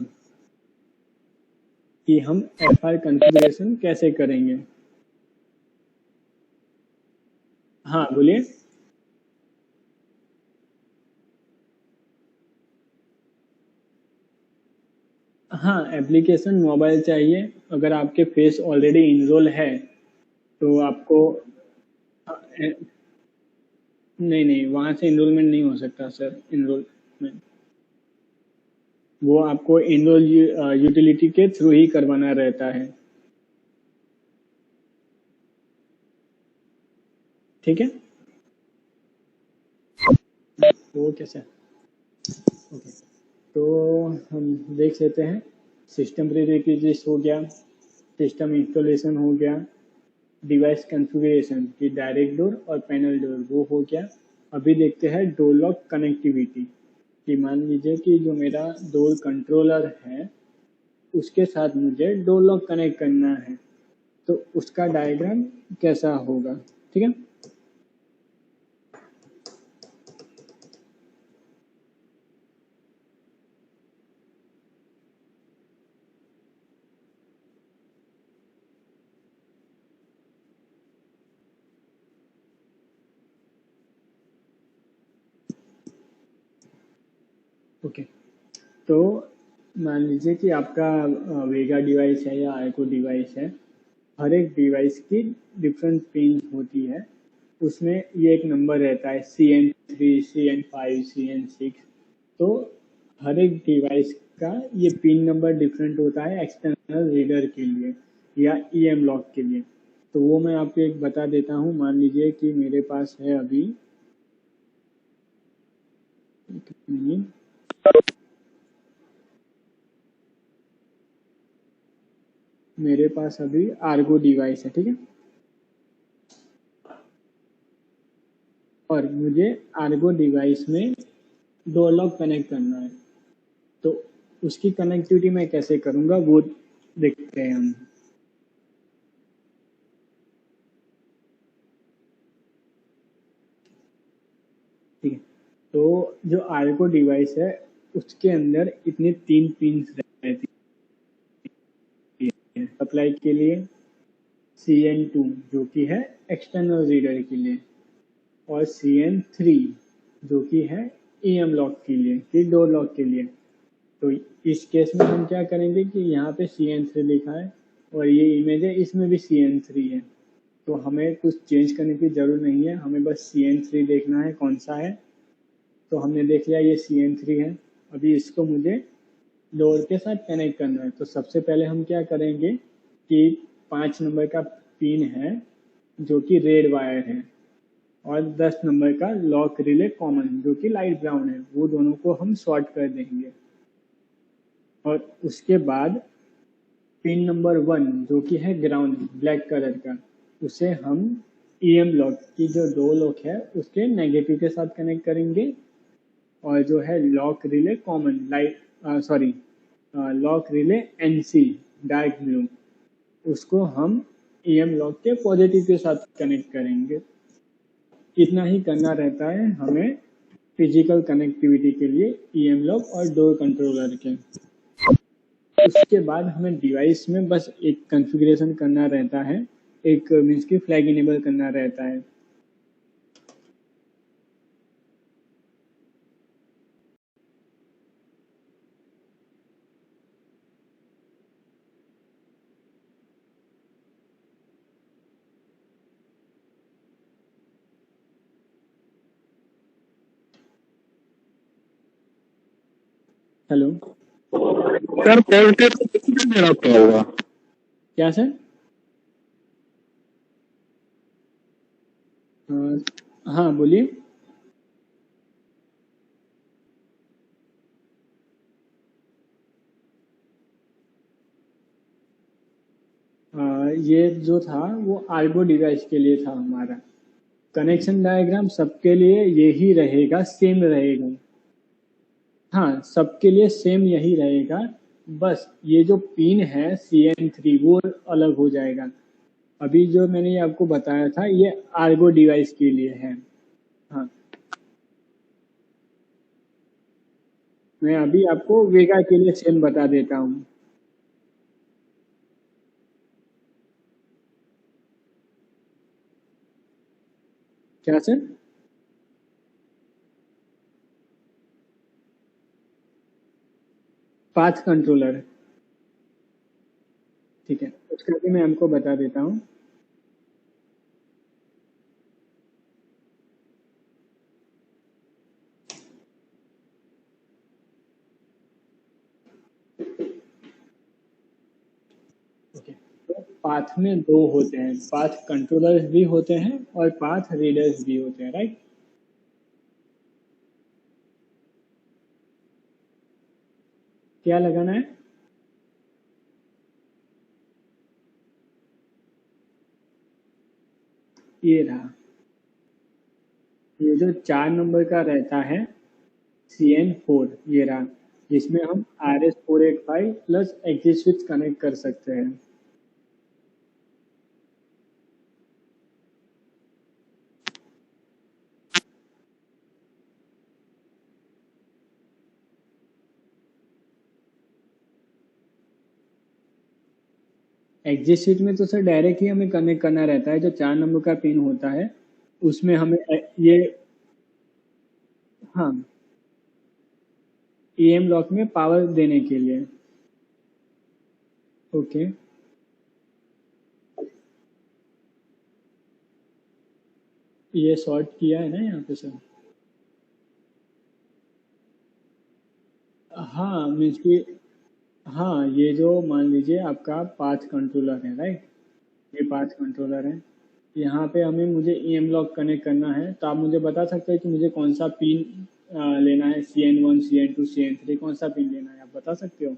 कि हम एफआर कॉन्फ़िगरेशन कैसे करेंगे। हाँ बोलिए। हाँ, एप्लीकेशन मोबाइल चाहिए। अगर आपके फेस ऑलरेडी इनरोल है तो आपको नहीं, वहां से एनरोलमेंट नहीं हो सकता सर। एनरोलमेंट वो आपको एनरोल यूटिलिटी के थ्रू ही करवाना रहता है। ठीक है, वो कैसे? ओके, तो हम देख लेते हैं। सिस्टम प्रीरिक्विजिट्स हो गया, सिस्टम इंस्टॉलेशन हो गया, डिवाइस कॉन्फ़िगरेशन की डायरेक्ट डोर और पैनल डोर वो हो गया। अभी देखते हैं डोर लॉक कनेक्टिविटी कि मान लीजिए कि जो मेरा डोर कंट्रोलर है उसके साथ मुझे डोर लॉक कनेक्ट करना है, तो उसका डायग्राम कैसा होगा। ठीक है, ओके। तो मान लीजिए कि आपका वेगा डिवाइस है या आइको डिवाइस है। हर एक डिवाइस की डिफरेंट पिन होती है, उसमें ये एक नंबर रहता है CN3, CN5, CN6। तो हर एक डिवाइस का ये पिन नंबर डिफरेंट होता है एक्सटर्नल रीडर के लिए या EM लॉक के लिए। तो वो मैं आपको एक बता देता हूँ। मान लीजिए कि मेरे पास है अभी, एक मिनट, मेरे पास अभी आर्गो डिवाइस है। ठीक है, और मुझे आर्गो डिवाइस में डोर लॉक कनेक्ट करना है, तो उसकी कनेक्टिविटी मैं कैसे करूँगा वो देखते हैं हम। ठीक है, तो जो आर्गो डिवाइस है उसके अंदर इतनी 3 पिन्स रहती है। सप्लाई के लिए CN2 जो कि है एक्सटर्नल रीडर के लिए, और CN3 जो कि है EM लॉक के लिए, कि डोर लॉक के लिए। तो इस केस में हम क्या करेंगे कि यहाँ पे CN3 लिखा है और ये इमेज है, इसमें भी CN3 है। तो हमें कुछ चेंज करने की ज़रूरत नहीं है, हमें बस CN3 देखना है कौन सा है। तो हमने देख लिया ये CN3 है। अभी इसको मुझे डोर के साथ कनेक्ट करना है। तो सबसे पहले हम क्या करेंगे कि 5 नंबर का पिन है जो कि रेड वायर है, और 10 नंबर का लॉक रिले कॉमन जो कि लाइट ब्राउन है, वो दोनों को हम शॉर्ट कर देंगे। और उसके बाद पिन नंबर 1 जो कि है ग्राउंड ब्लैक कलर का, उसे हम EM लॉक की जो दो लॉक है उसके नेगेटिव के साथ कनेक्ट करेंगे। और जो है lock relay common light, sorry, lock relay NC dark blue, उसको हम EM लॉक के पॉजिटिव के साथ कनेक्ट करेंगे। इतना ही करना रहता है हमें फिजिकल कनेक्टिविटी के लिए EM लॉक और डोर कंट्रोलर के। उसके बाद हमें डिवाइस में बस एक कॉन्फ़िगरेशन करना रहता है, एक मीन्स की फ्लैग इनेबल करना रहता है। हेलो सर, पॉलिटिक्स कितने देर आपका होगा? क्या सर? हाँ बोलिए। ये जो था वो आर्गो डिवाइस के लिए था हमारा। कनेक्शन डायग्राम सबके लिए यही रहेगा, सेम रहेगा। हाँ, सबके लिए सेम यही रहेगा, बस ये जो पिन है CN3 वो अलग हो जाएगा। अभी जो मैंने ये आपको बताया था ये आर्गो डिवाइस के लिए है। हाँ, मैं अभी आपको वेगा के लिए सेम बता देता हूँ। क्या सर? Path controller. ठीक है, उसका भी मैं आपको बता देता हूँ। पाथ में दो होते हैं, पाथ कंट्रोलर्स भी होते हैं और पाथ रीडर्स भी होते हैं, राइट। क्या लगाना है? ये रहा, ये जो 4 नंबर का रहता है CN4, ये रहा, जिसमें हम RS485 plus axis switch connect कर सकते हैं। एक्सिस स्विच में तो सर डायरेक्ट ही हमें कनेक्ट करना रहता है, जो 4 नंबर का पिन होता है उसमें हमें ये, हाँ, EM ब्लॉक में पावर देने के लिए। ओके, ये शॉर्ट किया है ना यहाँ पे सर। हाँ मीन्स कि, हाँ ये जो मान लीजिए आपका पाथ कंट्रोलर है, राइट, ये पाथ कंट्रोलर है, यहाँ पे हमें मुझे EM ब्लॉक कनेक्ट करना है, तो आप मुझे बता सकते हैं कि मुझे कौन सा पिन लेना है, CN1, CN2, CN3, कौन सा पिन लेना है, आप बता सकते हो?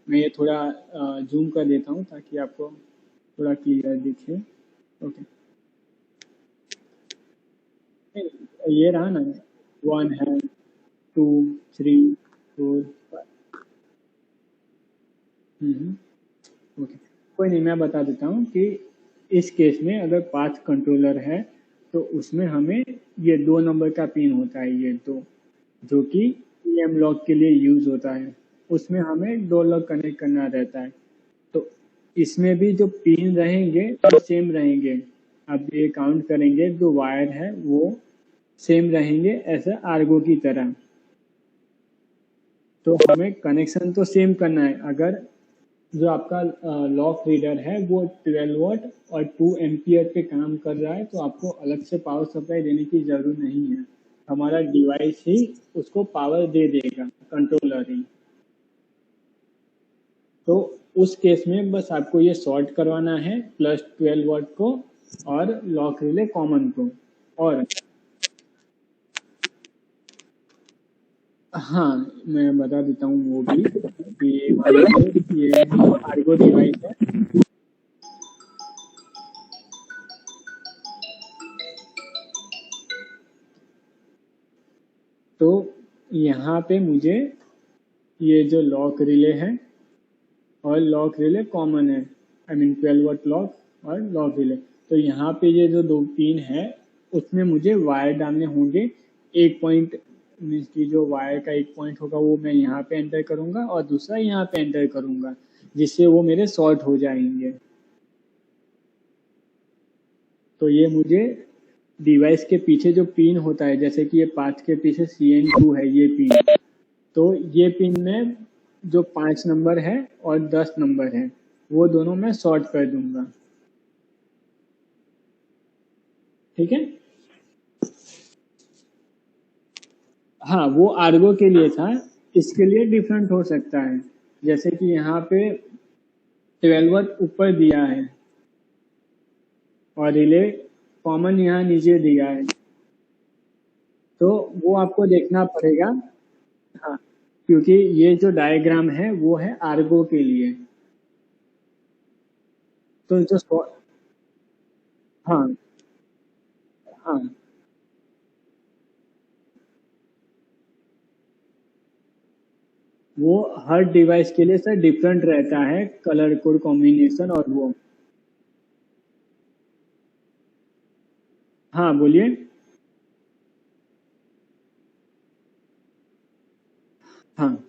मैं ये थोड़ा जूम कर देता हूँ ताकि आपको थोड़ा क्लियर दिखे। ओके, ये रहा ना, 1 है, 2, 3, 4, 5। ओके, कोई नहीं, मैं बता देता हूँ कि इस केस में अगर पाथ कंट्रोलर है तो उसमें हमें ये 2 नंबर का पिन होता है, ये 2, जो कि EM लॉक के लिए यूज होता है, उसमें हमें 2 लॉक कनेक्ट करना रहता है। तो इसमें भी जो पिन रहेंगे वो सेम रहेंगे, अब ये काउंट करेंगे, जो वायर है वो सेम रहेंगे ऐसे आर्गो की तरह। तो हमें कनेक्शन तो सेम करना है। अगर जो आपका लॉक रीडर है वो 12 वॉट और 2 एम्पियर पे काम कर रहा है, तो आपको अलग से पावर सप्लाई देने की जरूरत नहीं है, हमारा डिवाइस ही उसको पावर दे देगा, कंट्रोलर ही। तो उस केस में बस आपको ये शॉर्ट करवाना है प्लस 12 वॉट को और लॉक रिले कॉमन को। और हाँ, मैं बता देता हूँ वो भी कि ये आर्गो डिवाइस है, तो यहाँ पे मुझे ये जो लॉक रिले है और लॉक रिले कॉमन है, आई मीन 12 वॉट लॉक और लॉक रिले, तो यहाँ पे ये जो 2 पिन है उसमें मुझे वायर डालने होंगे। एक पॉइंट मीन्स की जो वायर का एक पॉइंट होगा वो मैं यहाँ पे एंटर करूँगा और दूसरा यहाँ पे एंटर करूँगा, जिससे वो मेरे शॉर्ट हो जाएंगे। तो ये मुझे डिवाइस के पीछे जो पिन होता है, जैसे कि ये पाथ के पीछे CN2 है ये पिन, तो ये पिन में जो 5 नंबर है और 10 नंबर है वो दोनों मैं शॉर्ट कर दूंगा, ठीक है। हाँ, वो आर्गो के लिए था, इसके लिए डिफरेंट हो सकता है, जैसे कि यहाँ पे 12 वॉट ऊपर दिया है और रिले कॉमन यहाँ नीचे दिया है, तो वो आपको देखना पड़ेगा। हाँ, क्योंकि ये जो डायग्राम है वो है आर्गो के लिए, तो जो हाँ हाँ वो हर डिवाइस के लिए सर डिफरेंट रहता है, कलर कोड कॉम्बिनेशन और वो। हाँ बोलिए। हाँ,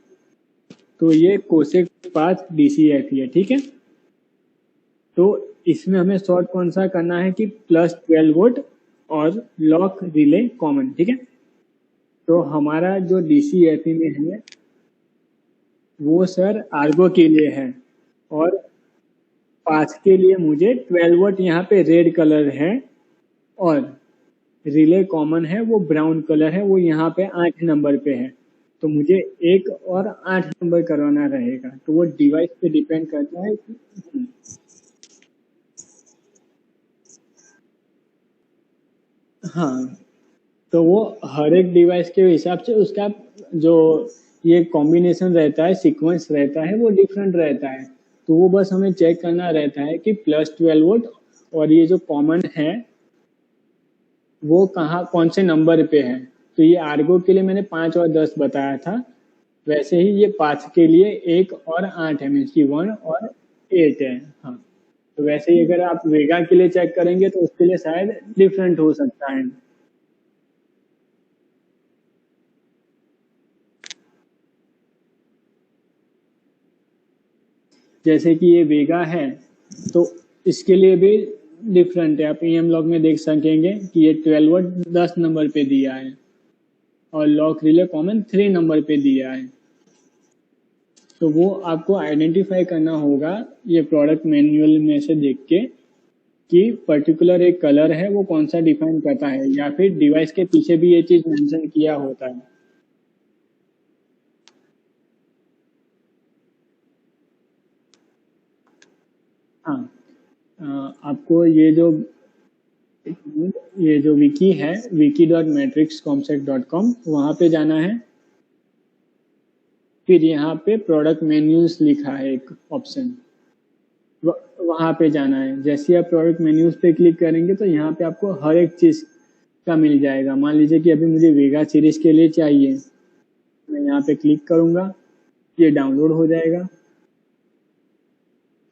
तो ये कोसेक पाथ DCF है, ठीक है। तो इसमें हमें शॉर्ट कौन सा करना है कि प्लस 12 वोल्ट और लॉक रिले कॉमन, ठीक है। तो हमारा जो DCF में है वो सर आर्गो के लिए है, और पाथ के लिए मुझे 12 वोल्ट यहाँ पे रेड कलर है और रिले कॉमन है वो ब्राउन कलर है, वो यहाँ पे 8 नंबर पे है, तो मुझे 1 और 8 नंबर करवाना रहेगा। तो वो डिवाइस पे डिपेंड करता है कि हाँ, तो वो हर एक डिवाइस के हिसाब से उसका जो ये कॉम्बिनेशन रहता है, सीक्वेंस रहता है, वो डिफरेंट रहता है। तो वो बस हमें चेक करना रहता है कि +12 वोल्ट और ये जो कॉमन है वो कहाँ कौन से नंबर पे है। तो ये आर्गो के लिए मैंने 5 और 10 बताया था, वैसे ही ये पाथ के लिए 1 और 8 है, मीन्स की 1 और 8 है। हाँ, तो वैसे ही अगर आप वेगा के लिए चेक करेंगे तो उसके लिए शायद डिफरेंट हो सकता है। जैसे कि ये वेगा है तो इसके लिए भी डिफरेंट है। आप EM लॉग में देख सकेंगे कि ये 12 वोल्ट 10 नंबर पे दिया है और लॉक रिले कॉमन 3 नंबर पे दिया है। तो वो आपको आइडेंटिफाई करना होगा ये प्रोडक्ट मैनुअल में से देख के कि पर्टिकुलर एक कलर है वो कौन सा डिफाइन करता है, या फिर डिवाइस के पीछे भी ये चीज मेंशन किया होता है। हाँ, आपको ये जो विकी है wiki.matrixcomsec.com वहाँ पे जाना है। फिर यहाँ पे प्रोडक्ट मेन्यूज लिखा है एक ऑप्शन, वहाँ पे जाना है। जैसे आप प्रोडक्ट मेन्यूज पे क्लिक करेंगे तो यहाँ पे आपको हर एक चीज़ का मिल जाएगा। मान लीजिए कि अभी मुझे वेगा सीरीज के लिए चाहिए, मैं यहाँ पे क्लिक करूँगा, ये डाउनलोड हो जाएगा।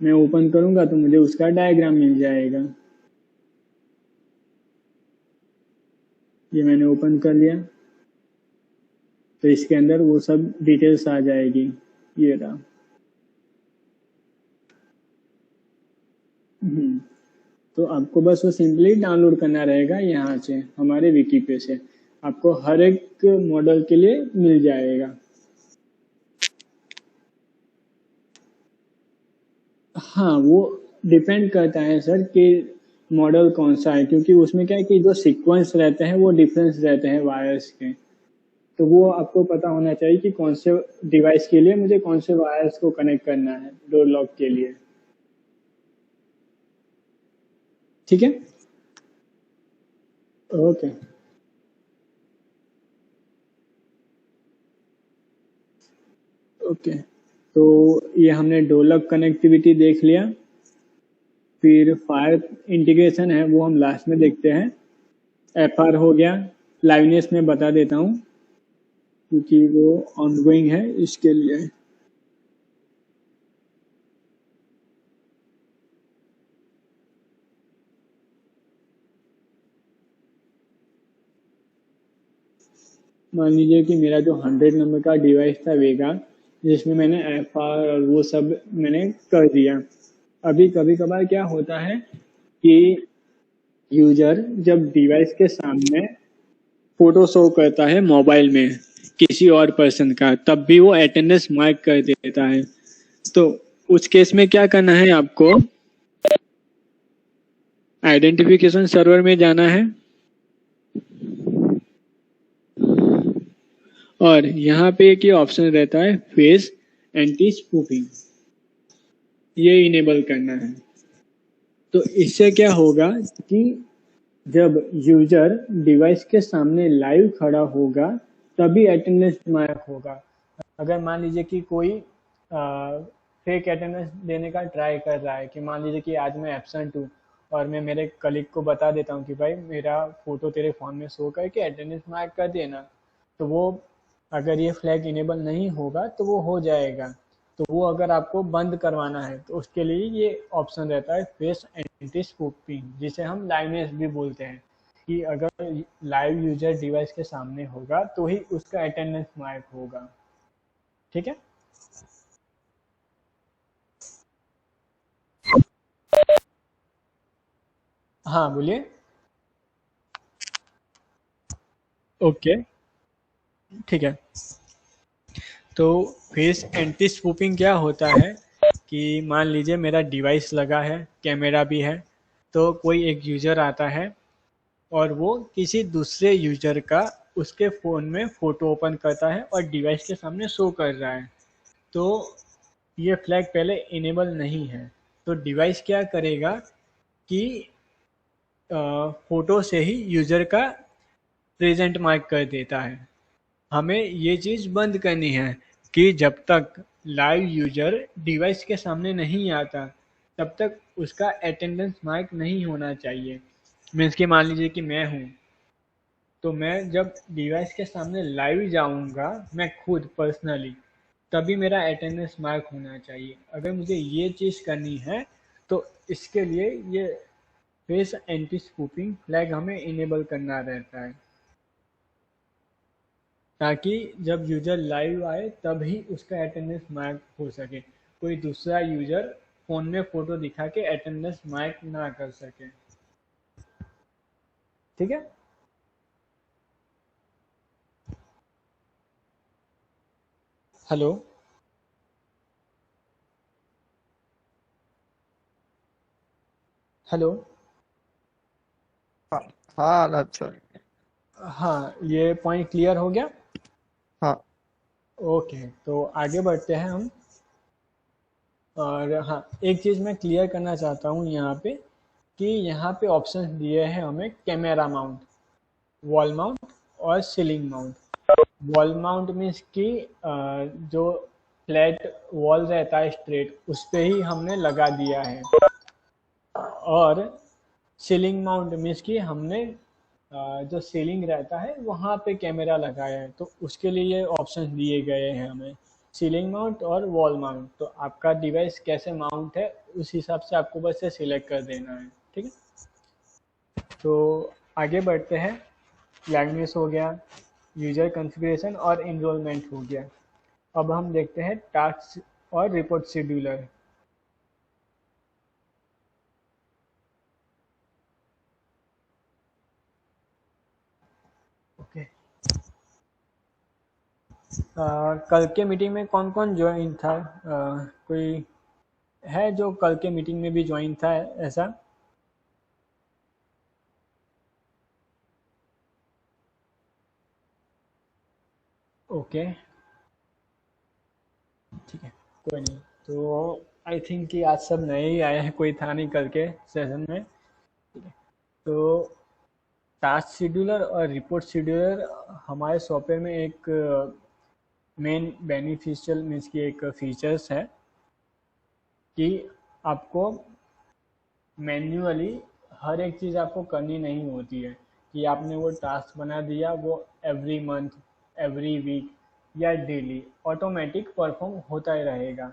मैं ओपन करूँगा तो मुझे उसका डायग्राम मिल जाएगा। ये मैंने ओपन कर लिया तो इसके अंदर वो सब डिटेल्स आ जाएगी। ये रहा। तो आपको बस वो सिंपली डाउनलोड करना रहेगा यहाँ से, हमारे विकी पे से। आपको हर एक मॉडल के लिए मिल जाएगा। हाँ, वो डिपेंड करता है सर कि मॉडल कौन सा है, क्योंकि उसमें क्या है कि जो सीक्वेंस रहते हैं वो डिफरेंस रहते हैं वायर्स के। तो वो आपको पता होना चाहिए कि कौन से डिवाइस के लिए मुझे कौन से वायर्स को कनेक्ट करना है डोर लॉक के लिए। ठीक है, ओके। ओके, तो ये हमने डोलक कनेक्टिविटी देख लिया। फिर फायर इंटीग्रेशन है वो हम लास्ट में देखते हैं। FR हो गया, लाइवनेस में बता देता हूँ क्योंकि वो ऑनगोइंग है इसके लिए। मान लीजिए कि मेरा जो 100 नंबर का डिवाइस था वेगा, जिसमें मैंने FR और वो सब मैंने कर दिया। अभी कभी कभार क्या होता है कि यूजर जब डिवाइस के सामने फोटो शो करता है मोबाइल में किसी और पर्सन का, तब भी वो अटेंडेंस मार्क कर देता है। तो उस केस में क्या करना है, आपको आइडेंटिफिकेशन सर्वर में जाना है और यहाँ पे एक ये ऑप्शन रहता है फेस एंटी स्पूफिंग, ये इनेबल करना है। तो इससे क्या होगा कि जब यूजर डिवाइस के सामने लाइव खड़ा होगा तभी अटेंडेंस मार्क होगा। अगर मान लीजिए कि कोई फेक अटेंडेंस देने का ट्राई कर रहा है कि मान लीजिए कि आज मैं एब्सेंट हूँ और मैं मेरे कलीग को बता देता हूँ कि भाई मेरा फोटो तेरे फ़ोन में शो करके अटेंडेंस मार्क कर देना, तो वो अगर ये फ्लैग इनेबल नहीं होगा तो वो हो जाएगा। तो वो अगर आपको बंद करवाना है तो उसके लिए ये ऑप्शन रहता है फेस एंटी स्पूफिंग, जिसे हम लाइवनेस भी बोलते हैं, कि अगर लाइव यूजर डिवाइस के सामने होगा तो ही उसका अटेंडेंस मार्क होगा। ठीक है, हाँ बोलिए। ओके, ठीक है। तो फेस एंटी स्पूफिंग क्या होता है कि मान लीजिए मेरा डिवाइस लगा है, कैमरा भी है, तो कोई एक यूजर आता है और वो किसी दूसरे यूजर का उसके फ़ोन में फ़ोटो ओपन करता है और डिवाइस के सामने शो कर रहा है। तो ये फ्लैग पहले इनेबल नहीं है, तो डिवाइस क्या करेगा कि फोटो से ही यूजर का प्रेजेंट मार्क कर देता है। हमें ये चीज़ बंद करनी है कि जब तक लाइव यूजर डिवाइस के सामने नहीं आता तब तक उसका अटेंडेंस मार्क नहीं होना चाहिए। मीन्स कि मान लीजिए कि मैं हूँ, तो मैं जब डिवाइस के सामने लाइव जाऊँगा मैं खुद पर्सनली, तभी मेरा अटेंडेंस मार्क होना चाहिए। अगर मुझे ये चीज़ करनी है तो इसके लिए ये फेस एंटी स्पूफिंग फ्लैग हमें इनेबल करना रहता है, ताकि जब यूजर लाइव आए तभी उसका अटेंडेंस मार्क हो सके, कोई दूसरा यूजर फोन में फोटो दिखा के अटेंडेंस मार्क ना कर सके। ठीक है। Hello, hello. हाँ हाँ आनंद सर। हाँ, ये पॉइंट क्लियर हो गया। हाँ ओके, तो आगे बढ़ते हैं हम। और हाँ, एक चीज़ मैं क्लियर करना चाहता हूँ यहाँ पे कि यहाँ पे ऑप्शन दिए हैं हमें कैमरा माउंट, वॉल माउंट और ceiling mount. Wall mount means कि जो फ्लैट वॉल रहता है स्ट्रेट, उस पे ही हमने लगा दिया है। और सीलिंग माउंट मीन्स कि हमने जो सीलिंग रहता है वहाँ पे कैमरा लगाया है, तो उसके लिए ये ऑप्शन दिए गए हैं हमें, सीलिंग माउंट और वॉल माउंट। तो आपका डिवाइस कैसे माउंट है उस हिसाब से आपको बस ये सिलेक्ट कर देना है। ठीक है, तो आगे बढ़ते हैं। लैंग्वेज हो गया, यूजर कॉन्फ़िगरेशन और इनरोलमेंट हो गया। अब हम देखते हैं टास्क और रिपोर्ट शेड्यूलर। ओके, कल के मीटिंग में कौन कौन ज्वाइन था? कोई है जो कल के मीटिंग में भी ज्वाइन था ऐसा? ओके, ठीक है, कोई नहीं। तो आई थिंक कि आज सब नए ही आए हैं, कोई था नहीं कल के सेशन में। ठीक है, तो टास्क शेड्यूलर और रिपोर्ट शेड्यूलर हमारे सॉफ्टवेयर में एक मेन बेनिफिशियल मीन्स की एक फीचर्स है कि आपको मैन्युअली हर एक चीज़ आपको करनी नहीं होती है कि आपने वो टास्क बना दिया, वो एवरी मंथ, एवरी वीक या डेली ऑटोमेटिक परफॉर्म होता ही रहेगा।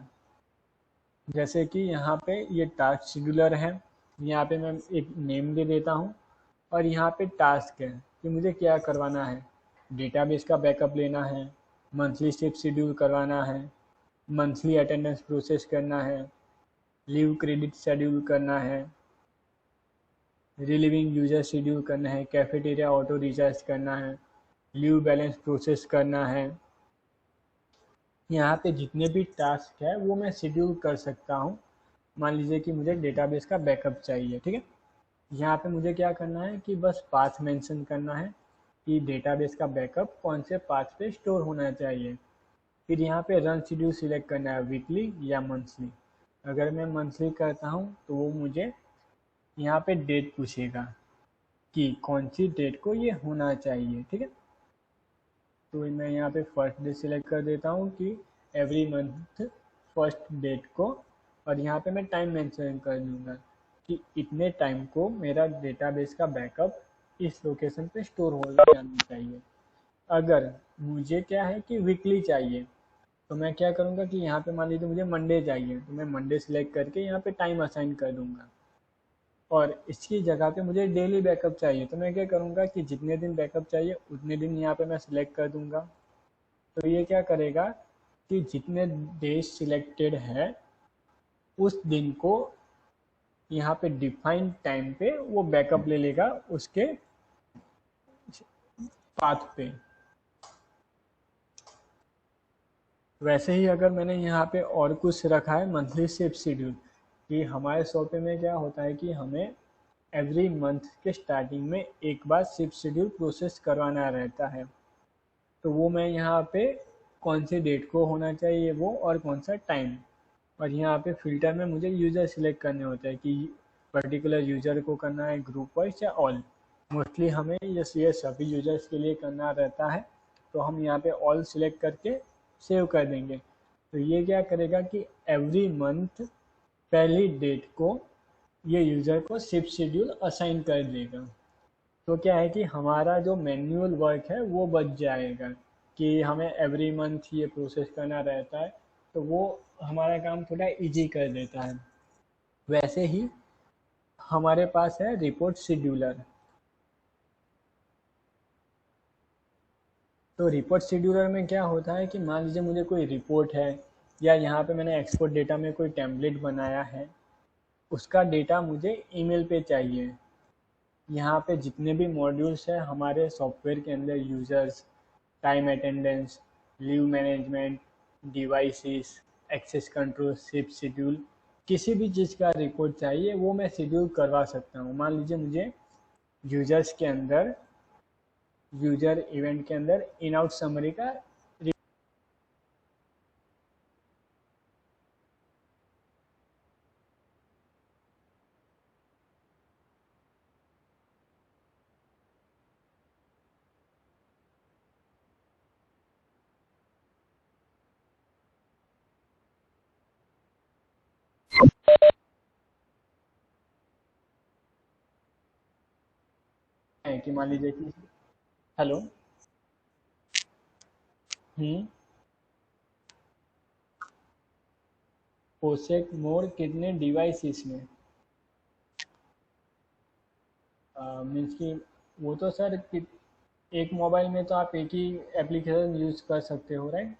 जैसे कि यहाँ पे ये टास्क शेड्यूलर है, यहाँ पे मैं एक नेम दे देता हूँ और यहाँ पे टास्क है कि मुझे क्या करवाना है। डेटाबेस का बैकअप लेना है, मंथली शिफ्ट शेड्यूल करवाना है, मंथली अटेंडेंस प्रोसेस करना है, लीव क्रेडिट शेड्यूल करना है, रिलीविंग यूजर शेड्यूल करना है, कैफेटेरिया ऑटो रिचार्ज करना है, लीव बैलेंस प्रोसेस करना है। यहाँ पे जितने भी टास्क है वो मैं शेड्यूल कर सकता हूँ। मान लीजिए कि मुझे डेटाबेस का बैकअप चाहिए। ठीक है, यहाँ पे मुझे क्या करना है कि बस पाथ मेंशन करना है कि डेटाबेस का बैकअप कौन से पाथ पे स्टोर होना चाहिए। फिर यहाँ पे रन शेड्यूल सिलेक्ट करना है, वीकली या मंथली। अगर मैं मंथली करता हूँ तो वो मुझे यहाँ पे डेट पूछेगा कि कौन सी डेट को ये होना चाहिए। ठीक है, तो मैं यहाँ पे फर्स्ट डे सिलेक्ट कर देता हूँ कि एवरी मंथ फर्स्ट डेट को, और यहाँ पे मैं टाइम मेंशन कर दूँगा कि इतने टाइम को मेरा डेटाबेस का बैकअप इस लोकेशन पे स्टोर हो जाना चाहिए। अगर मुझे क्या है कि वीकली चाहिए तो मैं क्या करूँगा कि यहाँ पे मान लीजिए मुझे मंडे चाहिए, तो मैं मंडे सिलेक्ट करके यहाँ पे टाइम असाइन कर दूँगा। और इसकी जगह पे मुझे डेली बैकअप चाहिए तो मैं क्या करूँगा कि जितने दिन बैकअप चाहिए उतने दिन यहाँ पे मैं सिलेक्ट कर दूँगा। तो ये क्या करेगा कि जितने डेज सिलेक्टेड है उस दिन को यहाँ पे डिफाइंड टाइम पे वो बैकअप ले लेगा उसके पाथ पे। वैसे ही अगर मैंने यहाँ पे और कुछ रखा है मंथली शिफ्ट शेड्यूल, कि हमारे सॉफ्टवेयर में क्या होता है कि हमें एवरी मंथ के स्टार्टिंग में एक बार शिफ्ट शेड्यूल प्रोसेस करवाना रहता है। तो वो मैं यहाँ पे कौन सी डेट को होना चाहिए वो और कौन सा टाइम, और यहाँ पे फिल्टर में मुझे यूज़र सिलेक्ट करने होते हैं कि पर्टिकुलर यूजर को करना है, ग्रुप वाइज या ऑल। मोस्टली हमें ये सभी यूजर्स के लिए करना रहता है, तो हम यहाँ पे ऑल सिलेक्ट करके सेव कर देंगे। तो ये क्या करेगा कि एवरी मंथ पहली डेट को ये यूज़र को शिफ्ट शेड्यूल असाइन कर देगा। तो क्या है कि हमारा जो मैन्युअल वर्क है वो बच जाएगा, कि हमें एवरी मंथ ये प्रोसेस करना रहता है, तो वो हमारा काम थोड़ा इजी कर देता है। वैसे ही हमारे पास है रिपोर्ट शेड्यूलर। तो रिपोर्ट शेड्यूलर में क्या होता है कि मान लीजिए मुझे कोई रिपोर्ट है, या यहाँ पे मैंने एक्सपोर्ट डेटा में कोई टेम्पलेट बनाया है, उसका डेटा मुझे ईमेल पे चाहिए। यहाँ पे जितने भी मॉड्यूल्स हैं हमारे सॉफ्टवेयर के अंदर, users, time attendance, leave management, devices, access control, shift schedule, किसी भी चीज़ का रिपोर्ट चाहिए वो मैं शेड्यूल करवा सकता हूँ। मान लीजिए मुझे यूजर्स के अंदर, यूजर इवेंट के अंदर इन आउट समरी का है कि मान लीजिए कि हेलो। पोसेक मोड कितने डिवाइस में, मीन्स कि वो तो सर एक मोबाइल में तो आप एक ही एप्लीकेशन यूज़ कर सकते हो, राइट।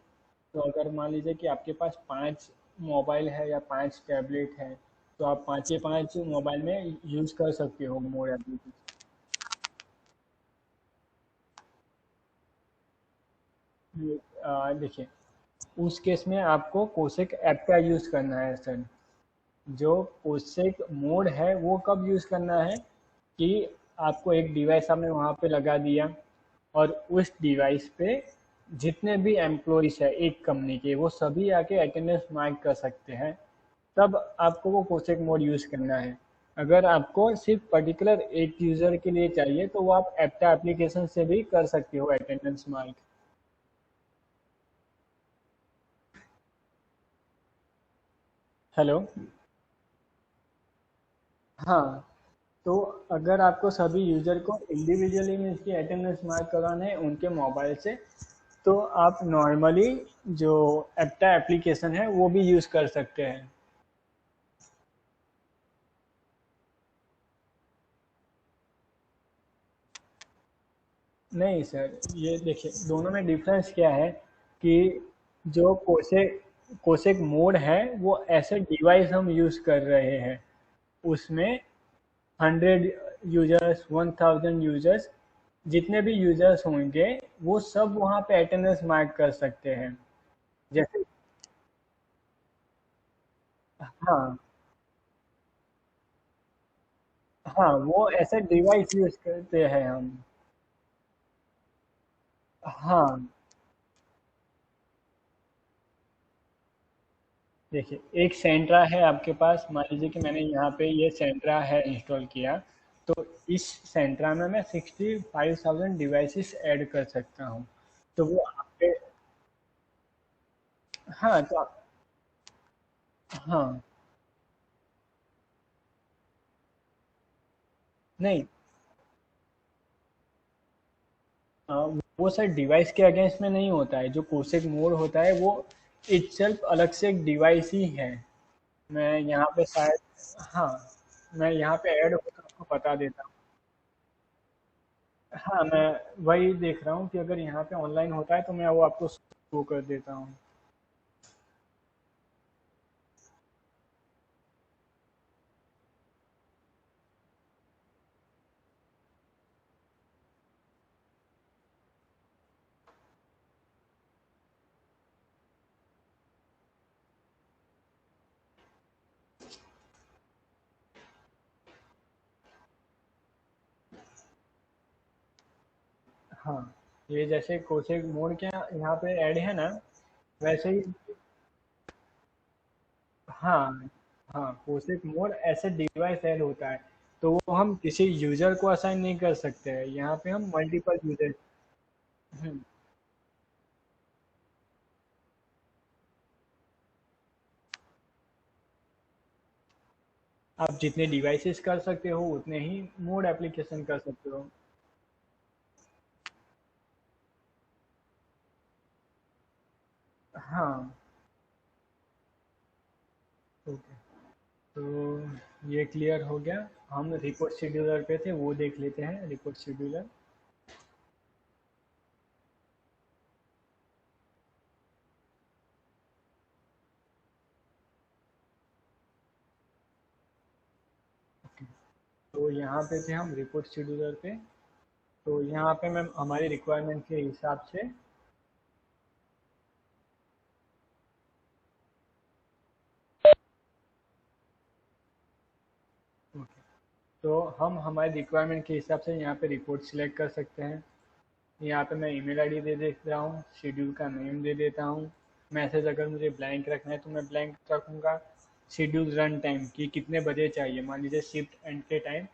तो अगर मान लीजिए कि आपके पास 5 मोबाइल है या 5 टैबलेट है, तो आप 5 के 5 मोबाइल में यूज़ कर सकते हो मोड एप्लीकेशन। देखिए, उस केस में आपको कोसेक ऐप का यूज़ करना है सर। जो कोसेक मोड है वो कब यूज़ करना है कि आपको एक डिवाइस आपने वहाँ पे लगा दिया, और उस डिवाइस पे जितने भी एम्प्लॉइज़ है एक कंपनी के, वो सभी आके अटेंडेंस मार्क कर सकते हैं, तब आपको वो कोसेक मोड यूज़ करना है। अगर आपको सिर्फ पर्टिकुलर एक यूज़र के लिए चाहिए तो वो आप एप्टा एप्लीकेशन से भी कर सकते हो अटेंडेंस मार्क। हेलो। हाँ, तो अगर आपको सभी यूजर को इंडिविजुअली में इसकी अटेंडेंस मार्क कराना है उनके मोबाइल से, तो आप नॉर्मली जो एप्टा एप्लीकेशन है वो भी यूज़ कर सकते हैं। नहीं सर, ये देखिए दोनों में डिफरेंस क्या है कि जो कोसेक मोड है वो ऐसे डिवाइस हम यूज़ कर रहे हैं, उसमें 100 यूजर्स, 1000 यूजर्स, जितने भी यूजर्स होंगे वो सब वहाँ पे अटेंडेंस मार्क कर सकते हैं। जैसे हाँ, हाँ वो ऐसे डिवाइस यूज करते हैं हम। हाँ, देखिए एक सेंट्रा है आपके पास, मान लीजिए कि मैंने यहाँ पे ये सेंट्रा है इंस्टॉल किया, तो इस सेंट्रा में मैं 65,000 डिवाइसेस ऐड कर सकता हूँ। तो वो आप पे, हाँ तो हाँ, नहीं, वो सर डिवाइस के अगेंस्ट में नहीं होता है। जो कोसेक मोड होता है वो इटसेल्फ अलग से एक डिवाइस ही है। मैं यहाँ पे शायद, हाँ, मैं यहाँ पे ऐड होकर आपको बता देता हूँ। हाँ, मैं वही देख रहा हूँ कि अगर यहाँ पे ऑनलाइन होता है तो मैं वो आपको शो कर देता हूँ। हाँ, ये जैसे कोसेक मोड क्या यहाँ पे ऐड है ना, वैसे ही। हाँ, हाँ, कोसेक मोड ऐसे डिवाइस ऐड होता है, तो वो हम किसी यूजर को असाइन नहीं कर सकते हैं, यहाँ पे हम मल्टीपल यूजर। हम्म, आप जितने डिवाइसेस कर सकते हो उतने ही मोड एप्लीकेशन कर सकते हो। हाँ, ओके। तो ये क्लियर हो गया। हम रिपोर्ट शेड्यूलर पे थे, वो देख लेते हैं रिपोर्ट शेड्यूलर। तो यहाँ पे थे हम रिपोर्ट शेड्यूलर पे। तो यहाँ पे मैं हमारी रिक्वायरमेंट के हिसाब से, ओके, तो हम हमारी रिक्वायरमेंट के हिसाब से यहाँ पे रिपोर्ट सिलेक्ट कर सकते हैं। यहाँ पे मैं ईमेल आईडी दे देता हूँ, शेड्यूल का नेम दे देता हूँ। मैसेज अगर मुझे ब्लैंक रखना है तो मैं ब्लैंक रखूँगा। शेड्यूल रन टाइम कि कितने बजे चाहिए, मान लीजिए शिफ्ट एंड के टाइम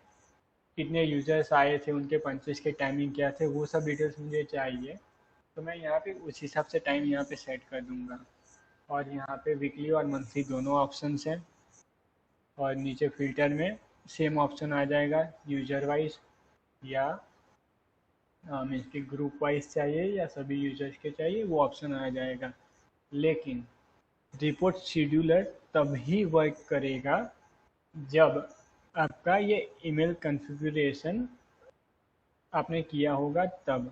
कितने यूजर्स आए थे, उनके पंचेस के टाइमिंग क्या थे, वो सब डिटेल्स मुझे चाहिए। तो मैं यहाँ पे उस हिसाब से टाइम यहाँ पे सेट कर दूँगा। और यहाँ पे वीकली और मंथली दोनों ऑप्शंस हैं। और नीचे फिल्टर में सेम ऑप्शन आ जाएगा, यूजर वाइज या मीन्स कि ग्रुप वाइज चाहिए या सभी यूजर्स के चाहिए, वो ऑप्शन आ जाएगा। लेकिन रिपोर्ट शेड्यूलर तभी वर्क करेगा जब आपका ये ईमेल कॉन्फ़िगरेशन आपने किया होगा तब।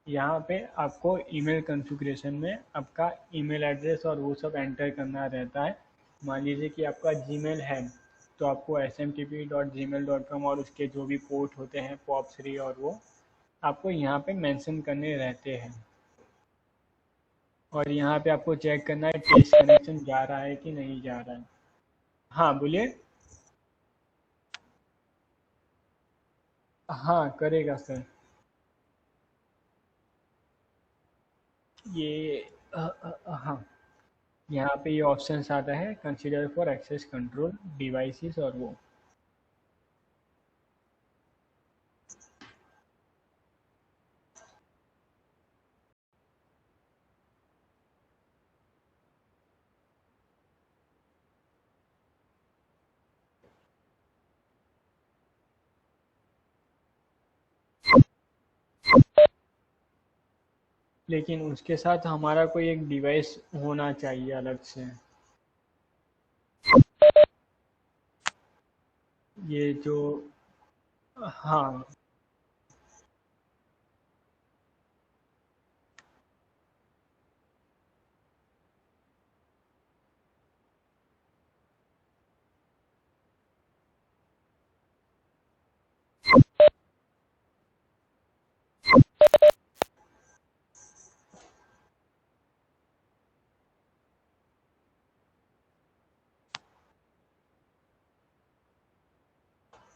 यहाँ पे आपको ईमेल कॉन्फ़िगरेशन में आपका ईमेल एड्रेस और वो सब एंटर करना रहता है। मान लीजिए कि आपका जीमेल है, तो आपको smtp.gmail.com और उसके जो भी पोर्ट होते हैं POP3 और वो आपको यहाँ पे मेंशन करने रहते हैं। और यहाँ पे आपको चेक करना है टेस्ट कनेक्शन जा रहा है कि नहीं जा रहा है। हाँ बोलिए। हाँ करेगा सर। ये हाँ, यहाँ पे ये ऑप्शन आता है consider for access control devices और वो। लेकिन उसके साथ हमारा कोई एक डिवाइस होना चाहिए अलग से। ये जो, हाँ,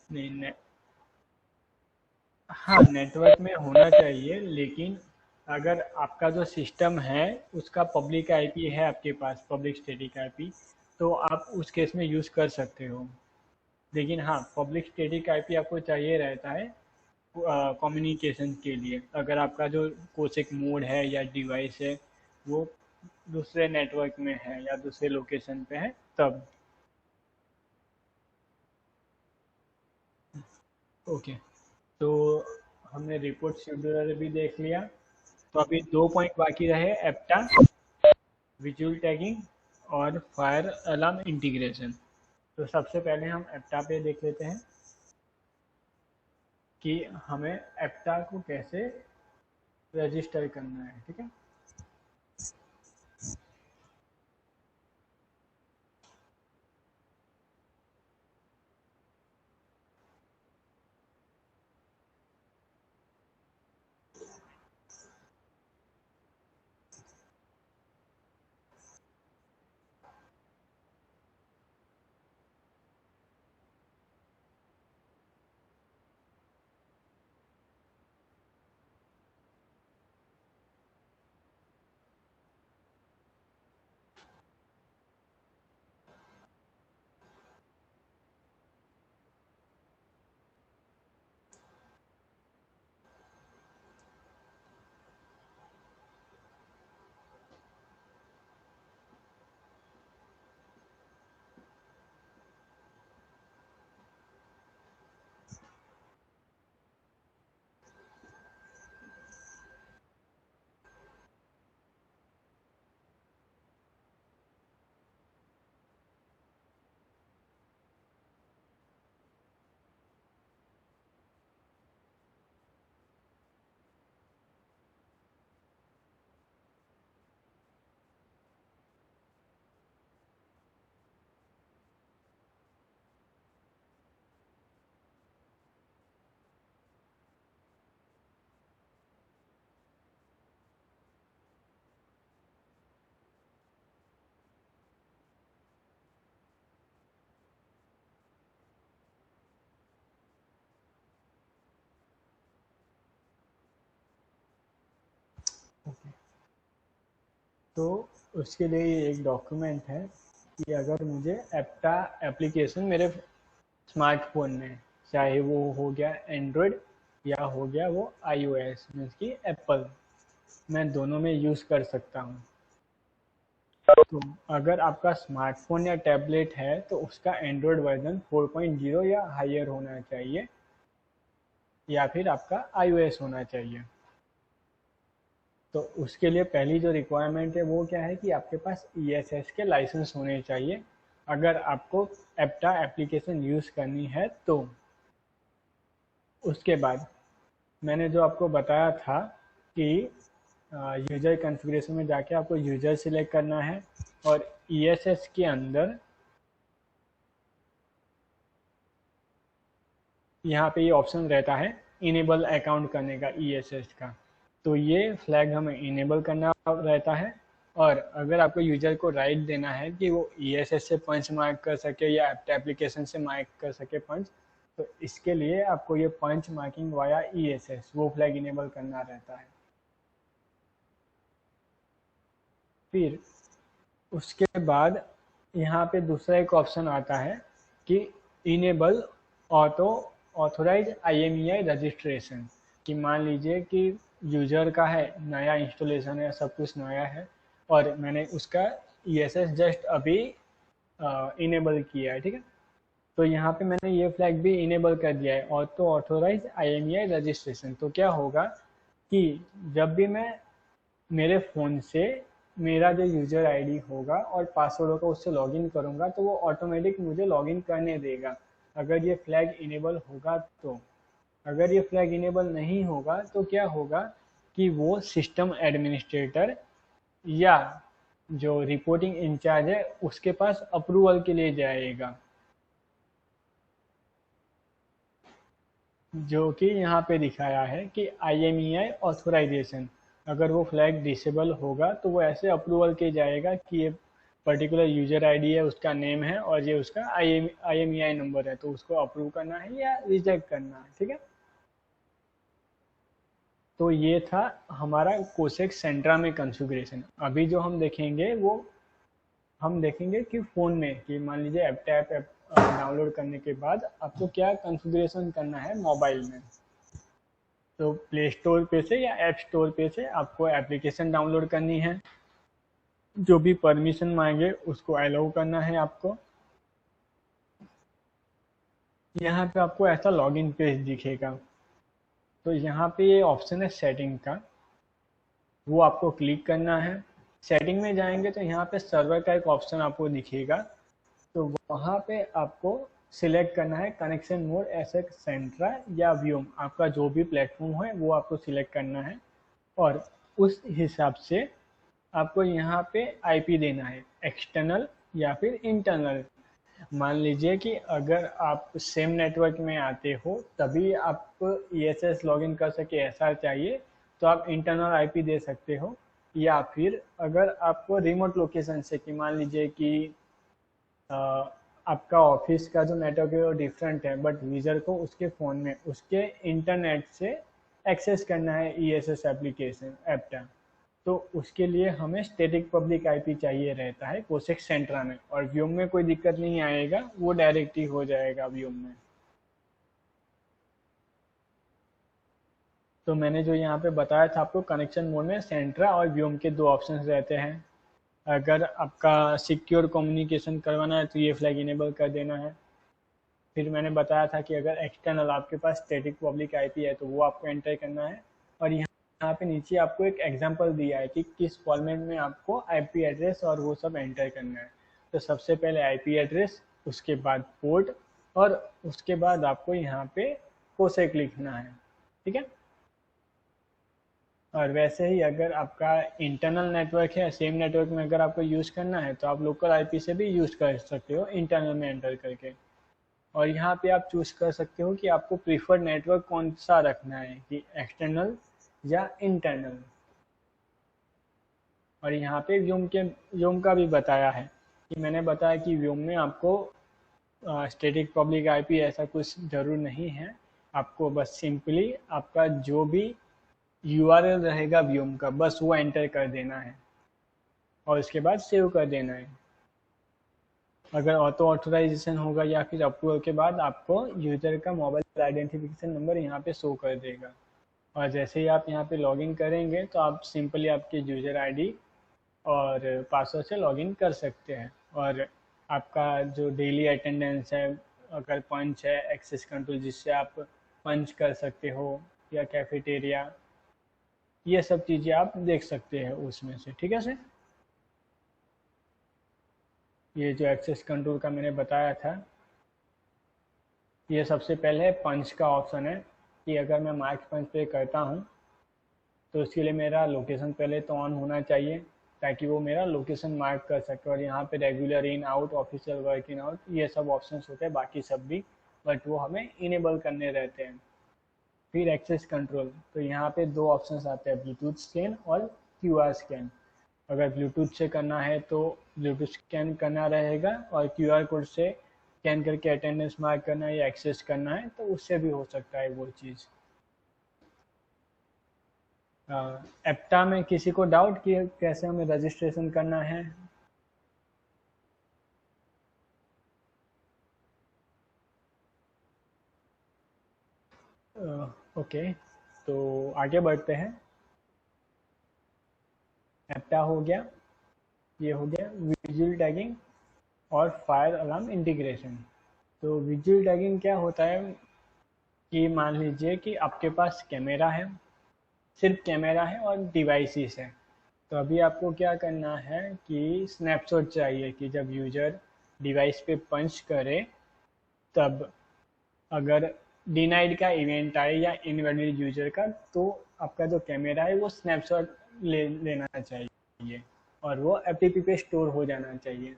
नहीं हाँ नेटवर्क में होना चाहिए, लेकिन अगर आपका जो सिस्टम है उसका पब्लिक आईपी है, आपके पास पब्लिक स्टैटिक आईपी, तो आप उस केस में यूज़ कर सकते हो। लेकिन हाँ, पब्लिक स्टैटिक आईपी आपको चाहिए रहता है कम्युनिकेशन के लिए, अगर आपका जो कोसेक मोड है या डिवाइस है वो दूसरे नेटवर्क में है या दूसरे लोकेशन पे है तब। ओके, तो हमने रिपोर्ट शेड्यूलर भी देख लिया। तो अभी 2 पॉइंट बाकी रहे, एप्टा, विजुअल टैगिंग और फायर अलार्म इंटीग्रेशन। तो सबसे पहले हम एप्टा पे देख लेते हैं कि हमें एप्टा को कैसे रजिस्टर करना है। ठीक है, तो उसके लिए ये एक डॉक्यूमेंट है कि अगर मुझे एप्टा एप्लीकेशन मेरे स्मार्टफोन में, चाहे वो हो गया एंड्रॉयड या हो गया वो iOS मीन्स की एप्पल, मैं दोनों में यूज़ कर सकता हूँ। तो अगर आपका स्मार्टफोन या टैबलेट है तो उसका एंड्रॉयड वर्जन 4.0 या हायर होना चाहिए, या फिर आपका iOS होना चाहिए। तो उसके लिए पहली जो रिक्वायरमेंट है वो क्या है कि आपके पास ESS के लाइसेंस होने चाहिए अगर आपको एप्टा एप्लीकेशन यूज़ करनी है तो। उसके बाद मैंने जो आपको बताया था कि यूज़र कॉन्फ़िगरेशन में जाके आपको यूज़र सिलेक्ट करना है और ESS के अंदर यहाँ पे ये ऑप्शन रहता है इनेबल अकाउंट करने का ESS का, तो ये फ्लैग हमें इनेबल करना रहता है। और अगर आपको यूजर को राइट देना है कि वो ESS से पंच मार्क कर सके या एप्टा एप्लीकेशन से मार्क कर सके पंच, तो इसके लिए आपको ये पंच मार्किंग वाया ESS वो फ्लैग इनेबल करना रहता है। फिर उसके बाद यहाँ पे दूसरा एक ऑप्शन आता है कि enable auto authorise IMEI registration, कि मान लीजिए कि यूजर का है नया इंस्टॉलेशन है, सब कुछ नया है और मैंने उसका ESS जस्ट अभी इनेबल किया है, ठीक है। तो यहाँ पे मैंने ये फ्लैग भी इनेबल कर दिया है ऑटो ऑथोराइज IMEI रजिस्ट्रेशन। तो क्या होगा कि जब भी मैं मेरे फ़ोन से मेरा जो यूज़र आईडी होगा और पासवर्ड होगा उससे लॉगिन करूँगा तो वो ऑटोमेटिक मुझे लॉगिन करने देगा अगर ये फ्लैग इनेबल होगा तो। अगर ये फ्लैग इनेबल नहीं होगा तो क्या होगा कि वो सिस्टम एडमिनिस्ट्रेटर या जो रिपोर्टिंग इंचार्ज है उसके पास अप्रूवल के लिए जाएगा, जो कि यहाँ पे दिखाया है कि IMEI ऑथोराइजेशन। अगर वो फ्लैग डिसेबल होगा तो वो ऐसे अप्रूवल के जाएगा कि ये पर्टिकुलर यूजर आईडी है, उसका नेम है और ये उसका IMEI नंबर है, तो उसको अप्रूव करना है या रिजेक्ट करना है, ठीक है। तो ये था हमारा कोसेक सेंट्रा में कॉन्फ़िगरेशन। अभी जो हम देखेंगे वो हम देखेंगे कि फ़ोन में, कि मान लीजिए एप्टा ऐप डाउनलोड करने के बाद आपको क्या कॉन्फ़िगरेशन करना है मोबाइल में। तो प्ले स्टोर पे से या ऐप स्टोर पे से आपको एप्लीकेशन डाउनलोड करनी है, जो भी परमिशन मांगे उसको अलाउ करना है आपको। यहाँ पे आपको ऐसा लॉगिन पेज दिखेगा, तो यहाँ पे ये ऑप्शन है सेटिंग का, वो आपको क्लिक करना है। सेटिंग में जाएंगे तो यहाँ पे सर्वर का एक ऑप्शन आपको दिखेगा, तो वहाँ पे आपको सिलेक्ट करना है कनेक्शन मोड ऐसे सेंट्रा या व्यूम, आपका जो भी प्लेटफॉर्म है वो आपको सिलेक्ट करना है और उस हिसाब से आपको यहाँ पे IP देना है, एक्सटर्नल या फिर इंटरनल। मान लीजिए कि अगर आप सेम नेटवर्क में आते हो तभी आप ESS लॉगिन कर सके ऐसा चाहिए तो आप इंटरनल IP दे सकते हो, या फिर अगर आपको रिमोट लोकेशन से, कि मान लीजिए कि आपका ऑफिस का जो नेटवर्क है वो डिफरेंट है बट यूजर को उसके फ़ोन में उसके इंटरनेट से एक्सेस करना है ESS एप्लीकेशन एप्टा, तो उसके लिए हमें स्टैटिक पब्लिक IP चाहिए रहता है कोसेक सेंट्रा में। और व्यूम में कोई दिक्कत नहीं आएगा, वो डायरेक्ट ही हो जाएगा व्यूम में। तो मैंने जो यहाँ पे बताया था आपको, कनेक्शन मोड में सेंट्रा और व्यूम के दो ऑप्शन रहते हैं। अगर आपका सिक्योर कम्युनिकेशन करवाना है तो ये फ्लैग इनेबल कर देना है। फिर मैंने बताया था कि अगर एक्सटर्नल आपके पास स्टैटिक पब्लिक IP है तो वो आपको एंटर करना है। और यहाँ पे नीचे आपको एक एग्जांपल दिया है कि किस फॉर्मेट में आपको IP एड्रेस और वो सब एंटर करना है। तो सबसे पहले IP एड्रेस, उसके बाद पोर्ट और उसके बाद आपको यहाँ पे कोसेक लिखना है, ठीक है। और वैसे ही अगर आपका इंटरनल नेटवर्क है, सेम नेटवर्क में अगर आपको यूज़ करना है तो आप लोकल IP से भी यूज़ कर सकते हो इंटरनल में एंटर करके। और यहाँ पे आप चूज़ कर सकते हो कि आपको प्रीफर्ड नेटवर्क कौन सा रखना है, कि एक्सटर्नल या इंटरनल। और यहाँ पे व्यूम का भी बताया है, कि मैंने बताया कि व्यूम में आपको स्टैटिक पब्लिक IP ऐसा कुछ ज़रूर नहीं है, आपको बस सिंपली आपका जो भी URL रहेगा व्यूम का बस वो एंटर कर देना है। और उसके बाद सेव कर देना है। अगर ऑटो ऑथोराइजेशन होगा या फिर अप्रूवल के बाद आपको यूज़र का मोबाइल आइडेंटिफिकेशन नंबर यहाँ पे शो कर देगा। और जैसे ही आप यहाँ पे लॉगिन करेंगे तो आप सिंपली आपके यूज़र आईडी और पासवर्ड से लॉगिन कर सकते हैं। और आपका जो डेली अटेंडेंस है, अगर पंच है, एक्सेस कंट्रोल जिससे आप पंच कर सकते हो, या कैफेटेरिया, ये सब चीज़ें आप देख सकते हैं उसमें से। ठीक है सर, ये जो एक्सेस कंट्रोल का मैंने बताया था, ये सबसे पहले पंच का ऑप्शन है कि अगर मैं मार्क्स पंच पे करता हूँ तो उसके लिए मेरा लोकेशन पहले तो ऑन होना चाहिए ताकि वो मेरा लोकेशन मार्क कर सके। और यहाँ पे regular in out, official work in out, ये सब ऑप्शंस होते हैं, बाकी सब भी, बट वो हमें इनेबल करने रहते हैं। फिर एक्सेस कंट्रोल, तो यहाँ पे दो ऑप्शंस आते हैं, ब्लूटूथ स्कैन और QR स्कैन। अगर ब्लूटूथ से करना है तो ब्लूटूथ स्कैन करना रहेगा, और QR कोड से स्कैन करके अटेंडेंस मार्क करना है या एक्सेस करना है तो उससे भी हो सकता है वो चीज़। एप्टा में किसी को डाउट कि कैसे हमें रजिस्ट्रेशन करना है? ओके, तो आगे बढ़ते हैं। एप्टा हो गया, ये हो गया विजुअल टैगिंग और फायर अलार्म इंटीग्रेशन। तो विजुअल टैगिंग क्या होता है कि मान लीजिए कि आपके पास कैमरा है, सिर्फ कैमरा है और डिवाइसेस है। तो अभी आपको क्या करना है कि स्नैपशॉट चाहिए कि जब यूजर डिवाइस पे पंच करे तब अगर डिनाइड का इवेंट आए या इनवैलिड यूजर का, तो आपका जो कैमरा है वो स्नैपशॉट लेना चाहिए और वो एफटीपी पे स्टोर हो जाना चाहिए।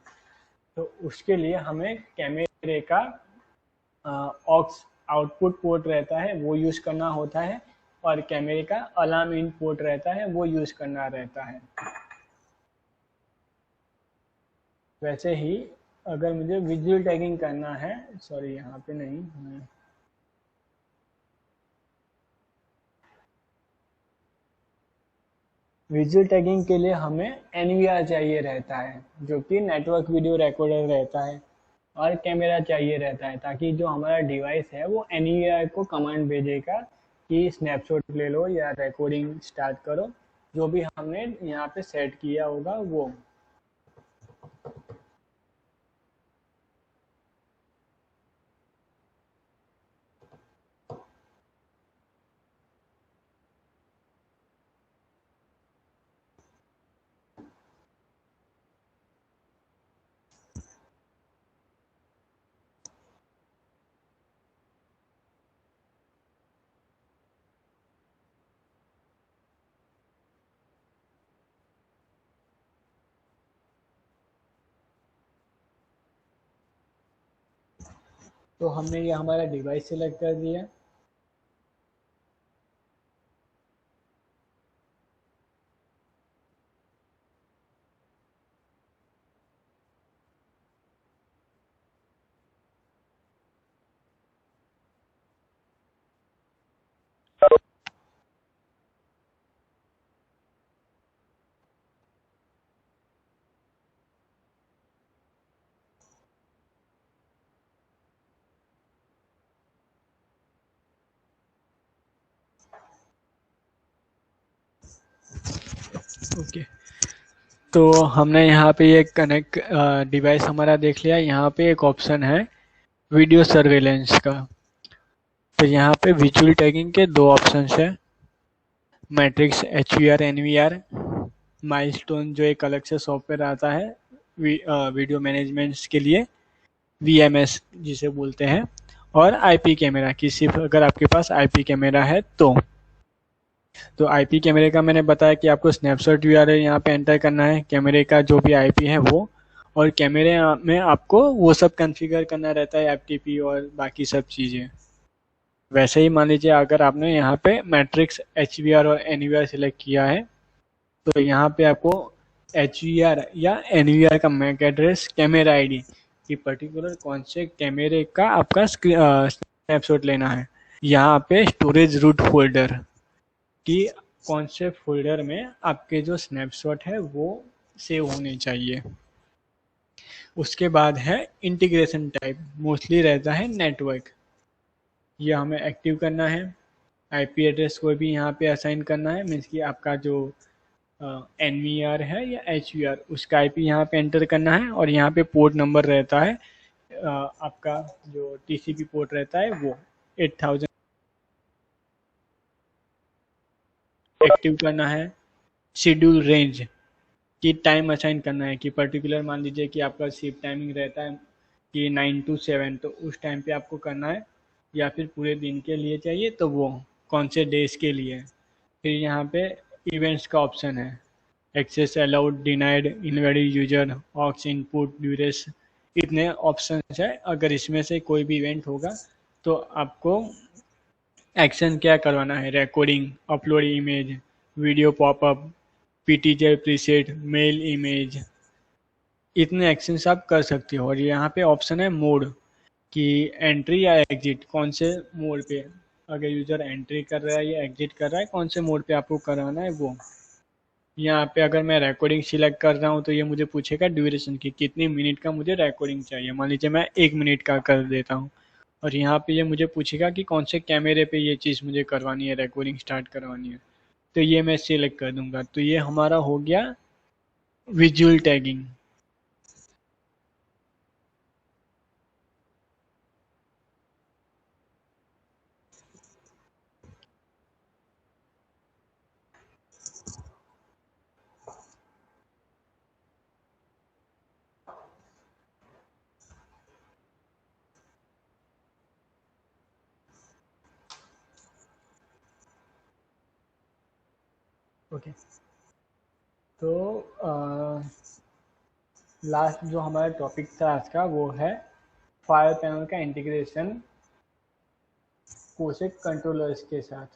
तो उसके लिए हमें कैमरे का ऑक्स आउटपुट पोर्ट रहता है वो यूज़ करना होता है, और कैमरे का अलार्म इन पोर्ट रहता है वो यूज़ करना रहता है। वैसे ही अगर मुझे विजुअल टैगिंग करना है, सॉरी यहाँ पे नहीं, विजुअल टैगिंग के लिए हमें NVR चाहिए रहता है जो कि नेटवर्क वीडियो रिकॉर्डर रहता है, और कैमरा चाहिए रहता है ताकि जो हमारा डिवाइस है वो NVR को कमांड भेजेगा कि स्नैपशॉट ले लो या रिकॉर्डिंग स्टार्ट करो, जो भी हमने यहाँ पे सेट किया होगा वो। तो हमने ये हमारा डिवाइस सिलेक्ट कर दिया। ओके, तो हमने यहाँ पे ये कनेक्ट डिवाइस हमारा देख लिया। यहाँ पे एक ऑप्शन है वीडियो सर्वेलेंस का। तो यहाँ पे विजुअल टैगिंग के दो ऑप्शंस है, मैट्रिक्स HVR NVR, माइलस्टोन जो एक अलग से सॉफ्टवेयर आता है वीडियो मैनेजमेंट के लिए, VMS जिसे बोलते हैं, और IP कैमरा की, सिर्फ अगर आपके पास IP कैमरा है तो IP कैमरे का मैंने बताया कि आपको स्नैपशॉट URL यहाँ पे एंटर करना है, कैमरे का जो भी IP है वो, और कैमरे में आपको वो सब कॉन्फ़िगर करना रहता है, FTP और बाकी सब चीज़ें। वैसे ही मान लीजिए अगर आपने यहाँ पे मैट्रिक्स HVR और NVR सिलेक्ट किया है तो यहाँ पे आपको HVR या NVR का मैक एड्रेस, कैमरा ID कि पर्टिकुलर कौन से कैमरे का आपका स्नैपशॉट लेना है। यहाँ पे स्टोरेज रूट फोल्डर कि कौन से फोल्डर में आपके जो स्नैपशॉट है वो सेव होने चाहिए। उसके बाद है इंटीग्रेशन टाइप, मोस्टली रहता है नेटवर्क, ये हमें एक्टिव करना है। आईपी एड्रेस को भी यहाँ पे असाइन करना है, मीन्स कि आपका जो NVR है या HVR उसका IP यहाँ पे एंटर करना है, और यहाँ पे पोर्ट नंबर रहता है आपका जो TCP पोर्ट रहता है वो 8000 एक्टिव करना है। शेड्यूल रेंज की टाइम असाइन करना है कि पर्टिकुलर मान लीजिए कि आपका शिफ्ट टाइमिंग रहता है कि 9 to 7, तो उस टाइम पे आपको करना है, या फिर पूरे दिन के लिए चाहिए तो वो कौन से डेज के लिए। फिर यहाँ पे इवेंट्स का ऑप्शन है, access allowed, denied, invalid user, aux input, duress, इतने ऑप्शन है। अगर इसमें से कोई भी इवेंट होगा तो आपको एक्शन क्या करवाना है, recording, upload image, video popup, PTJ preset, mail image, इतने एक्शंस आप कर सकते हो। और यहाँ पे ऑप्शन है मोड कि एंट्री या एग्जिट, कौन से मोड पे, अगर यूजर एंट्री कर रहा है या एग्जिट कर रहा है, कौन से मोड पे आपको कराना है वो। यहाँ पे अगर मैं रिकॉर्डिंग सिलेक्ट कर रहा हूँ तो ये मुझे पूछेगा ड्यूरेशन की, कितनी मिनट का मुझे रिकॉर्डिंग चाहिए। मान लीजिए मैं 1 मिनट का कर देता हूँ, और यहाँ पे ये मुझे पूछेगा कि कौन से कैमरे पे ये चीज़ मुझे करवानी है, रिकॉर्डिंग स्टार्ट करवानी है, तो ये मैं सिलेक्ट कर दूंगा। तो ये हमारा हो गया विजुअल टैगिंग। ओके, तो लास्ट जो हमारा टॉपिक था आज का वो है फायर पैनल का इंटीग्रेशन कोसेक कंट्रोलर्स के साथ।